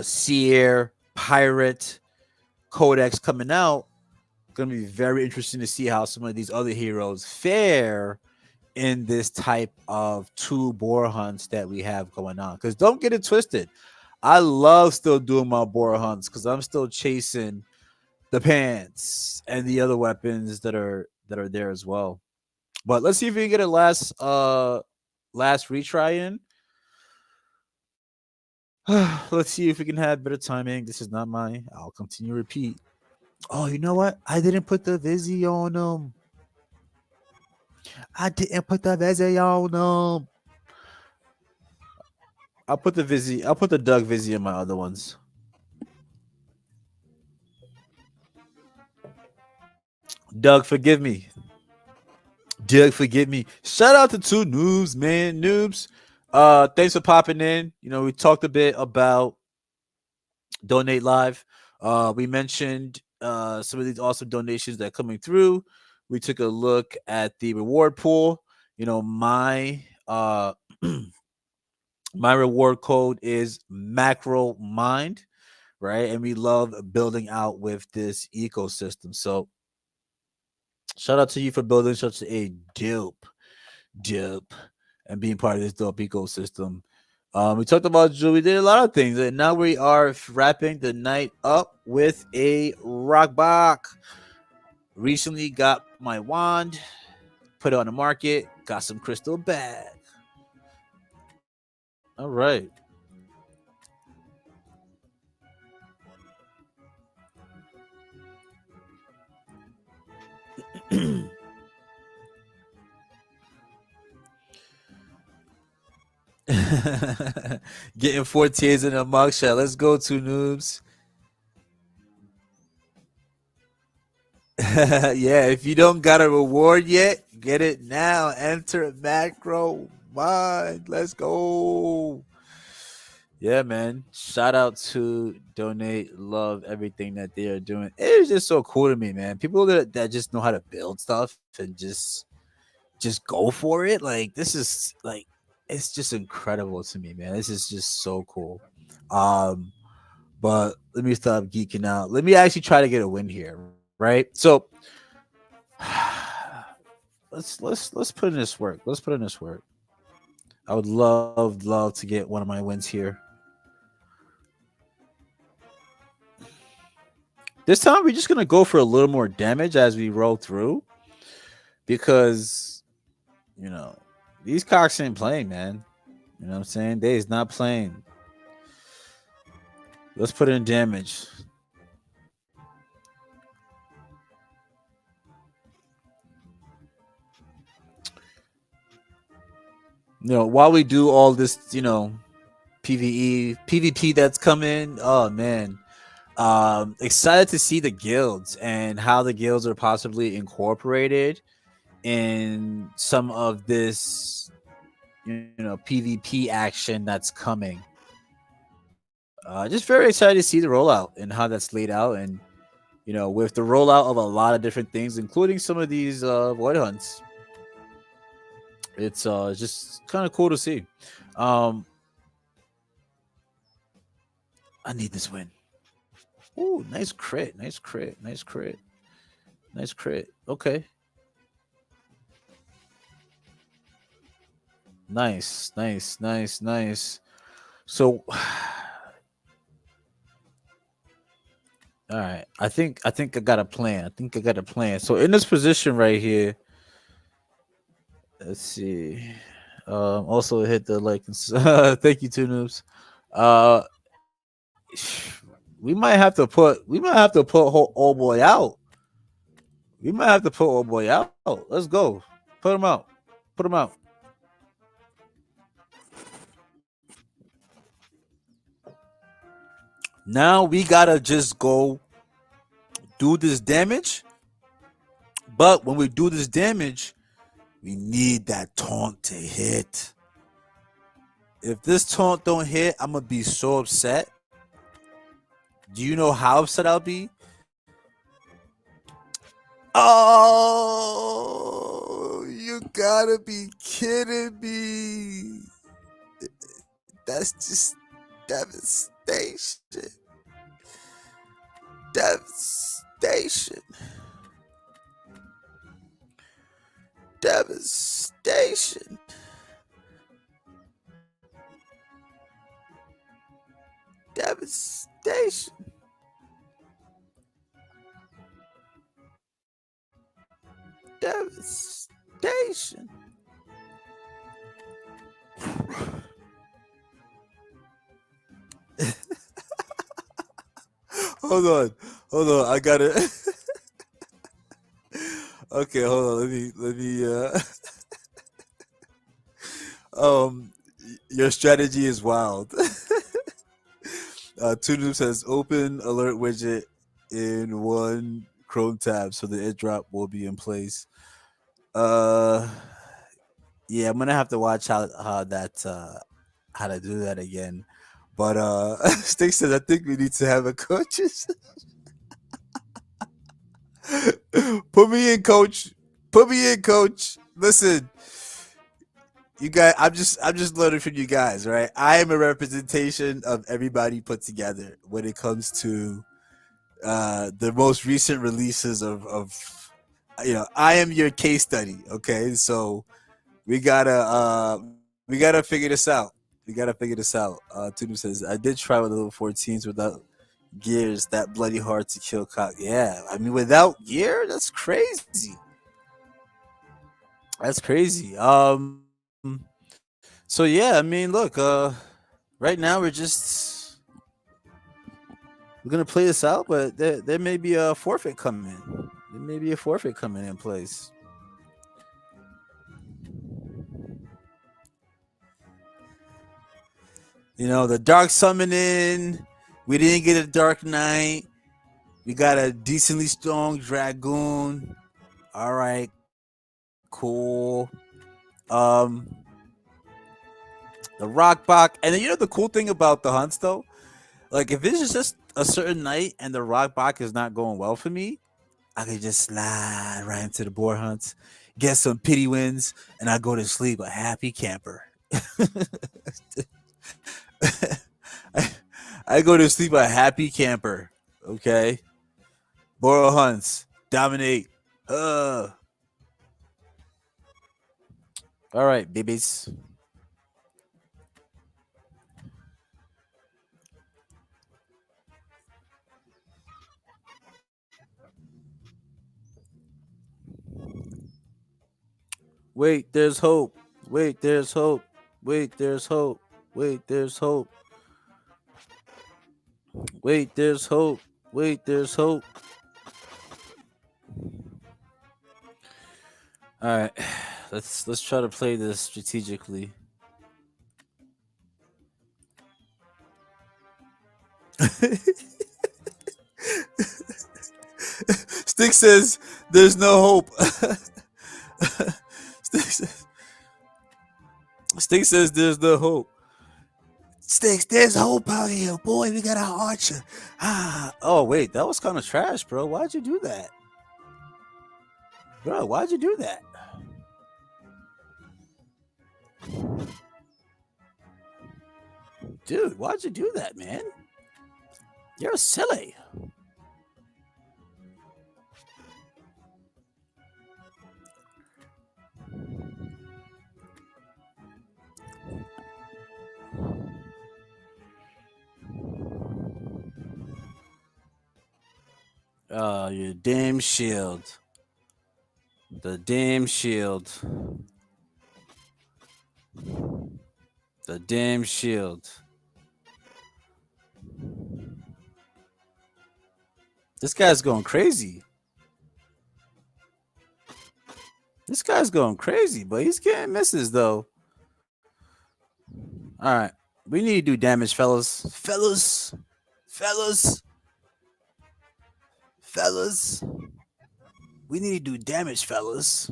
seer, pirate, codex coming out, gonna be very interesting to see how some of these other heroes fare in this type of two boar hunts that we have going on. Because don't get it twisted, I love still doing my boar hunts because I'm still chasing the pants and the other weapons that are there as well. But let's see if we can get a last retry in. Let's see if we can have better timing. This is not my. I'll continue to repeat. Oh, you know what? I didn't put the Vizzy on them. I didn't put the Vizzy on them. I'll put the Vizzy. I'll put the Doug Vizzy in my other ones. Doug, forgive me. Doug, forgive me. Shout out to two noobs, man. Noobs. Thanks for popping in. We talked a bit about donate live. We mentioned some of these awesome donations that are coming through. We took a look at the reward pool. My my reward code is macro mind, right? And we love building out with this ecosystem. So shout out to you for building such a dope and being part of this dope ecosystem. We talked about Joe. We did a lot of things, and now we are wrapping the night up with a rock box. Recently got my wand, put it on the market, got some crystal bag. All right. Getting 4 in a mugshot. Let's go, two noobs. Yeah, if you don't got a reward yet, get it now. Enter macro mind. Let's go. Yeah, man. Shout out to Donate. Love everything that they are doing. It is just so cool to me, man. People that just know how to build stuff and just go for it. Like this is like it's just incredible to me, man. This is just so cool. Um, but let me stop geeking out. Let me actually try to get a win here, right? So let's put in this work. Let's put in this work. I would love to get one of my wins here. This time we're just gonna go for a little more damage as we roll through, because these cocks ain't playing, man. You know what I'm saying? They is not playing. Let's put in damage. While we do all this, PVE, PvP that's coming. Oh man, Excited to see the guilds and how the guilds are possibly incorporated in some of this, PvP action that's coming. Just very excited to see the rollout and how that's laid out, and with the rollout of a lot of different things, including some of these void hunts. It's just kind of cool to see. Um, I need this win. Ooh, nice crit, nice crit, nice crit, nice crit. Okay, nice, nice, nice, nice. So, all right, I think I got a plan. I think I got a plan. So in this position right here, let's see. Also hit the like. Thank you, two noobs. Uh, we might have to put old boy out. We might have to put old boy out. Let's go. Put him out. Put him out. Now we gotta just go do this damage. But when we do this damage, we need that taunt to hit. If this taunt don't hit, I'm gonna be so upset. Do you know how upset I'll be? Oh, you gotta be kidding me. That's just devastation. Devastation. Devastation. Devastation. Devastation. Hold on. Hold on. I gotta Okay, hold on. Let me your strategy is wild. Tunum says open alert widget in one Chrome tab so the airdrop will be in place. Uh yeah, I'm gonna have to watch how to do that again. But Stick says I think we need to have a coaches. Put me in, coach. Put me in, coach. Listen, you guys, I'm just learning from you guys, right? I am a representation of everybody put together when it comes to the most recent releases of I am your case study. Okay, so we gotta figure this out. We gotta figure this out. Tudum says I did try with the level 14s without gears. That bloody hard to kill cock. Yeah, I mean without gear, that's crazy. That's crazy. So yeah, I mean, look, right now we're gonna play this out, but there may be a forfeit coming. There may be a forfeit coming in place. The dark summoning. We didn't get a dark knight. We got a decently strong dragoon. All right, cool. Um, the rock bach, and then the cool thing about the hunts though, like if it's just a certain night and the rock bach is not going well for me, I can just slide right into the boar hunts, get some pity wins, and I go to sleep a happy camper. I, I go to sleep a happy camper. Okay, boar hunts dominate. Uh, all right, babies. Wait, there's hope. Wait, there's hope. Wait, there's hope. Wait, there's hope. Wait, there's hope. Wait, there's hope. All right, let's try to play this strategically. Stick says there's no hope. Stick says, Stick says there's no hope. Sticks, there's hope out here, boy. We got our Archer. Ah, Oh wait, that was kind of trash, bro. Why'd you do that, bro? Why'd you do that? Dude, why'd you do that, man? You're silly. Your damn shield. The damn shield. The damn shield. This guy's going crazy. This guy's going crazy, but he's getting misses though. All right. We need to do damage, fellas. Fellas. We need to do damage, fellas.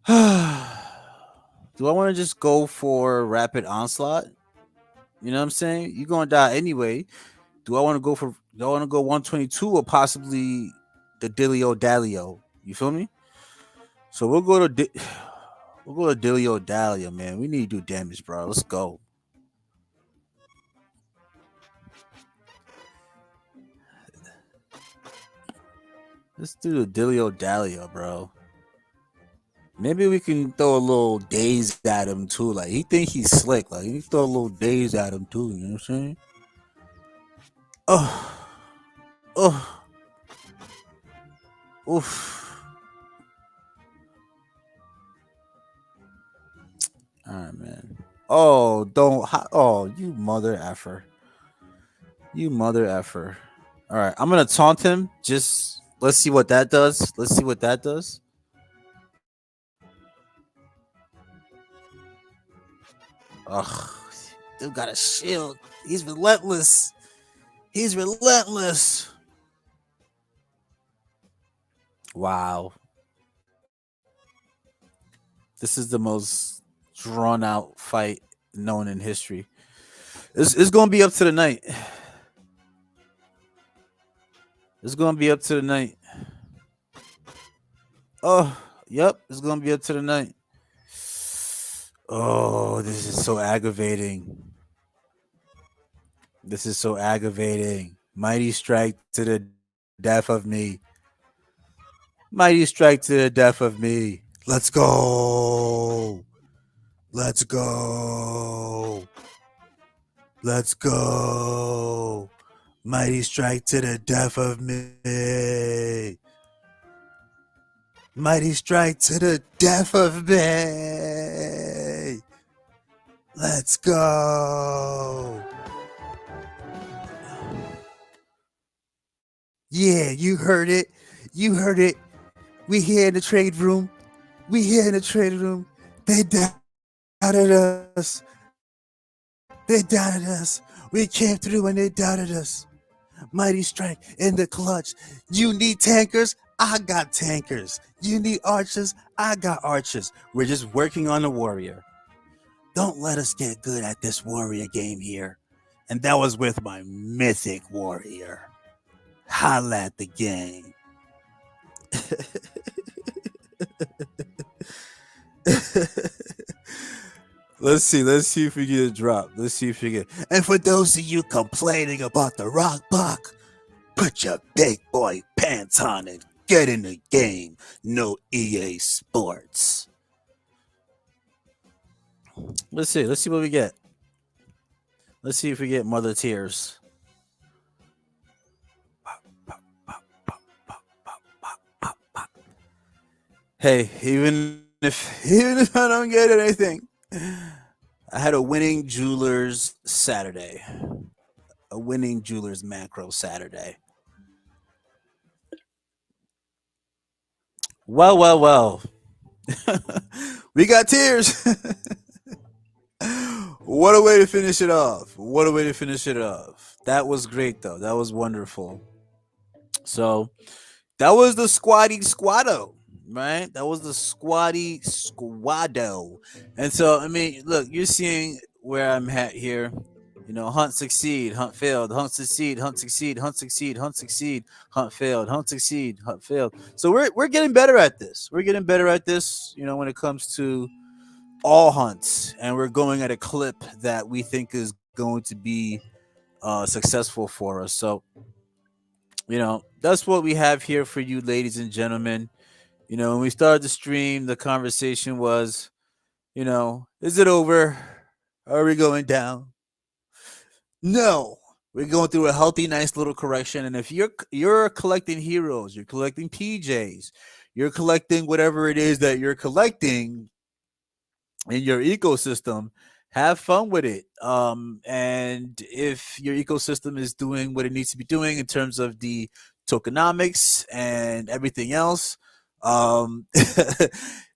Do I want to just go for rapid onslaught? You know what I'm saying? You're gonna die anyway. Do I want to go for? Do I want to go 122 or possibly the Dilio Dalio? You feel me? So we'll go to Dilio Dalio, man. We need to do damage, bro. Let's go. Let's do the Dilio Dalio, bro. Maybe we can throw a little daze at him too. Like he think he's slick. Like you throw a little daze at him too. You know what I'm saying? Oh, oh, oof. All right, man. Oh, don't. Oh, you mother effer. You mother effer. All right, I'm gonna taunt him. Just let's see what that does. Let's see what that does. Ugh, dude got a shield. He's relentless. He's relentless. Wow. This is the most drawn out fight known in history. It's going to be up to the night. It's going to be up to the night. Oh, yep. It's going to be up to the night. Oh, this is so aggravating. This is so aggravating. Mighty strike to the death of me. Mighty strike to the death of me. Let's go. Let's go. Let's go. Mighty strike to the death of me. Mighty strike to the death of me. Let's go. Yeah, you heard it. You heard it. We here in the trade room. We here in the trade room. They doubted us. They doubted us. We came through and they doubted us. Mighty strike in the clutch. You need tankers? I got tankers. You need archers? I got archers. We're just working on the warrior. Don't let us get good at this warrior game here. And that was with my mythic warrior. Holla at the game. Let's see if we get a drop. Let's see if we get. And for those of you complaining about the rock block, put your big boy pants on and get in the game. No EA Sports. Let's see what we get. Let's see if we get Mother Tears. Hey, even if I don't get anything, I had a winning Jewelers Saturday. A winning Jewelers macro Saturday. Well. We got tears. What a way to finish it off. That was great, though. That was wonderful. So that was the squatty squatto, right? That was the squatty squaddo. And so, I mean, look, you're seeing where I'm at here. Hunt succeed, hunt failed, hunt succeed, hunt succeed, hunt succeed, hunt succeed, hunt failed, hunt succeed, hunt failed. So we're getting better at this. We're getting better at this, when it comes to all hunts, and we're going at a clip that we think is going to be successful for us. So that's what we have here for you, ladies and gentlemen. When we started the stream, the conversation was, is it over? Are we going down? No. We're going through a healthy, nice little correction. And if you're collecting heroes, you're collecting PJs, you're collecting whatever it is that you're collecting in your ecosystem, have fun with it. And if your ecosystem is doing what it needs to be doing in terms of the tokenomics and everything else,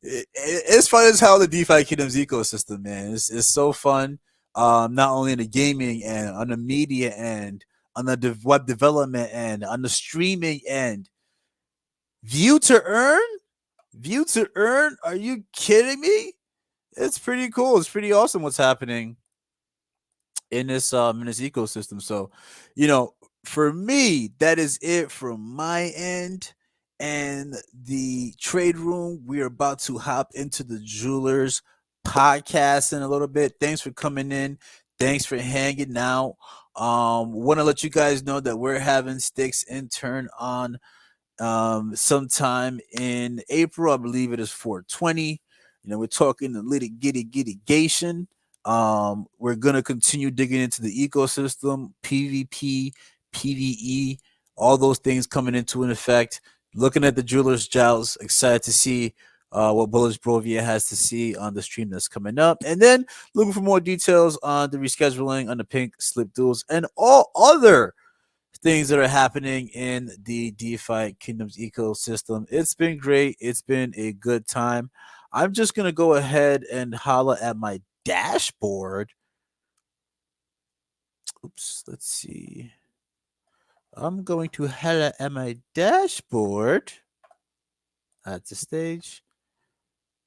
it's fun as how the DeFi Kingdoms ecosystem, man. It's so fun. Not only in the gaming and on the media end, on the web development end, on the streaming end. View to earn? View to earn? Are you kidding me? It's pretty cool. It's pretty awesome what's happening in this ecosystem. So, for me, that is it from my end. And the trade room, we are about to hop into the Jewelers podcast in a little bit. Thanks for coming in. Thanks for hanging out. Want to let you guys know that we're having Sticks intern on sometime in April. I believe it is 420. We're talking the litty giddy gation. We're gonna continue digging into the ecosystem, PvP, PvE, all those things coming into an effect. Looking at the Jewelers Joust, excited to see what Bullish Brovia has to see on the stream that's coming up, and then looking for more details on the rescheduling on the Pink Slip Duels and all other things that are happening in the DeFi Kingdoms ecosystem. It's been great. It's been a good time. I'm just going to go ahead and holla at my dashboard. Oops, let's see. I'm going to holla at my dashboard at the stage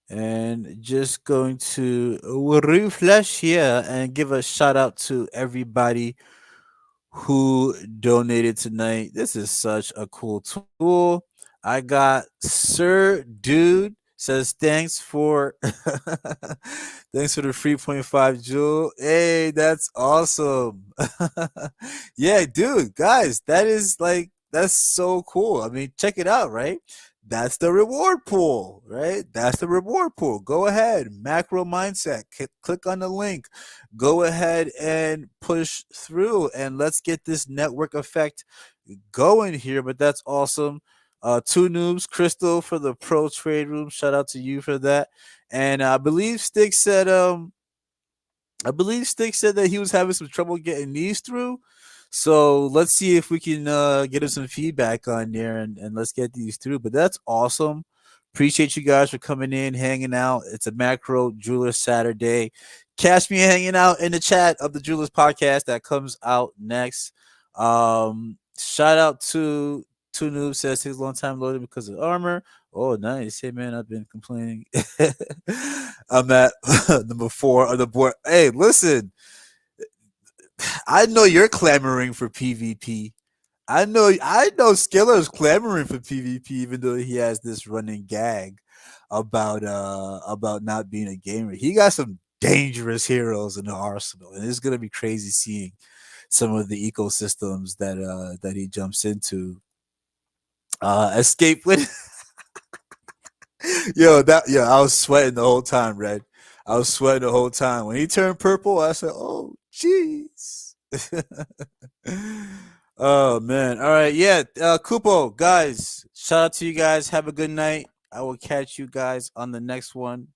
and just going to refresh here and give a shout out to everybody who donated tonight. This is such a cool tool. I got Sir Dude says thanks for thanks for the 3.5 jewel. Hey, that's awesome. Yeah, dude, guys, that's so cool. I mean, check it out, right? That's the reward pool, right? That's the reward pool. Go ahead, macro mindset. Click on the link. Go ahead and push through, and let's get this network effect going here. But that's awesome. Two noobs, Crystal for the pro trade room. Shout out to you for that. And I believe Stick said that he was having some trouble getting these through. So let's see if we can get him some feedback on there and let's get these through. But that's awesome. Appreciate you guys for coming in, hanging out. It's a Macro Jewelers Saturday. Catch me hanging out in the chat of the Jewelers podcast that comes out next. Shout out to Two Noob says his long time loading because of armor. Oh, nice. Hey, man, I've been complaining. I'm at number 4 on the board. Hey, listen. I know you're clamoring for PvP. I know Skiller's clamoring for PvP, even though he has this running gag about not being a gamer. He got some dangerous heroes in the arsenal, and it's gonna be crazy seeing some of the ecosystems that he jumps into. Escape with I was sweating the whole time, Red. I was sweating the whole time. When he turned purple, I said, "Oh, jeez." Oh man. All right, yeah. Kupo, guys, shout out to you guys. Have a good night. I will catch you guys on the next one.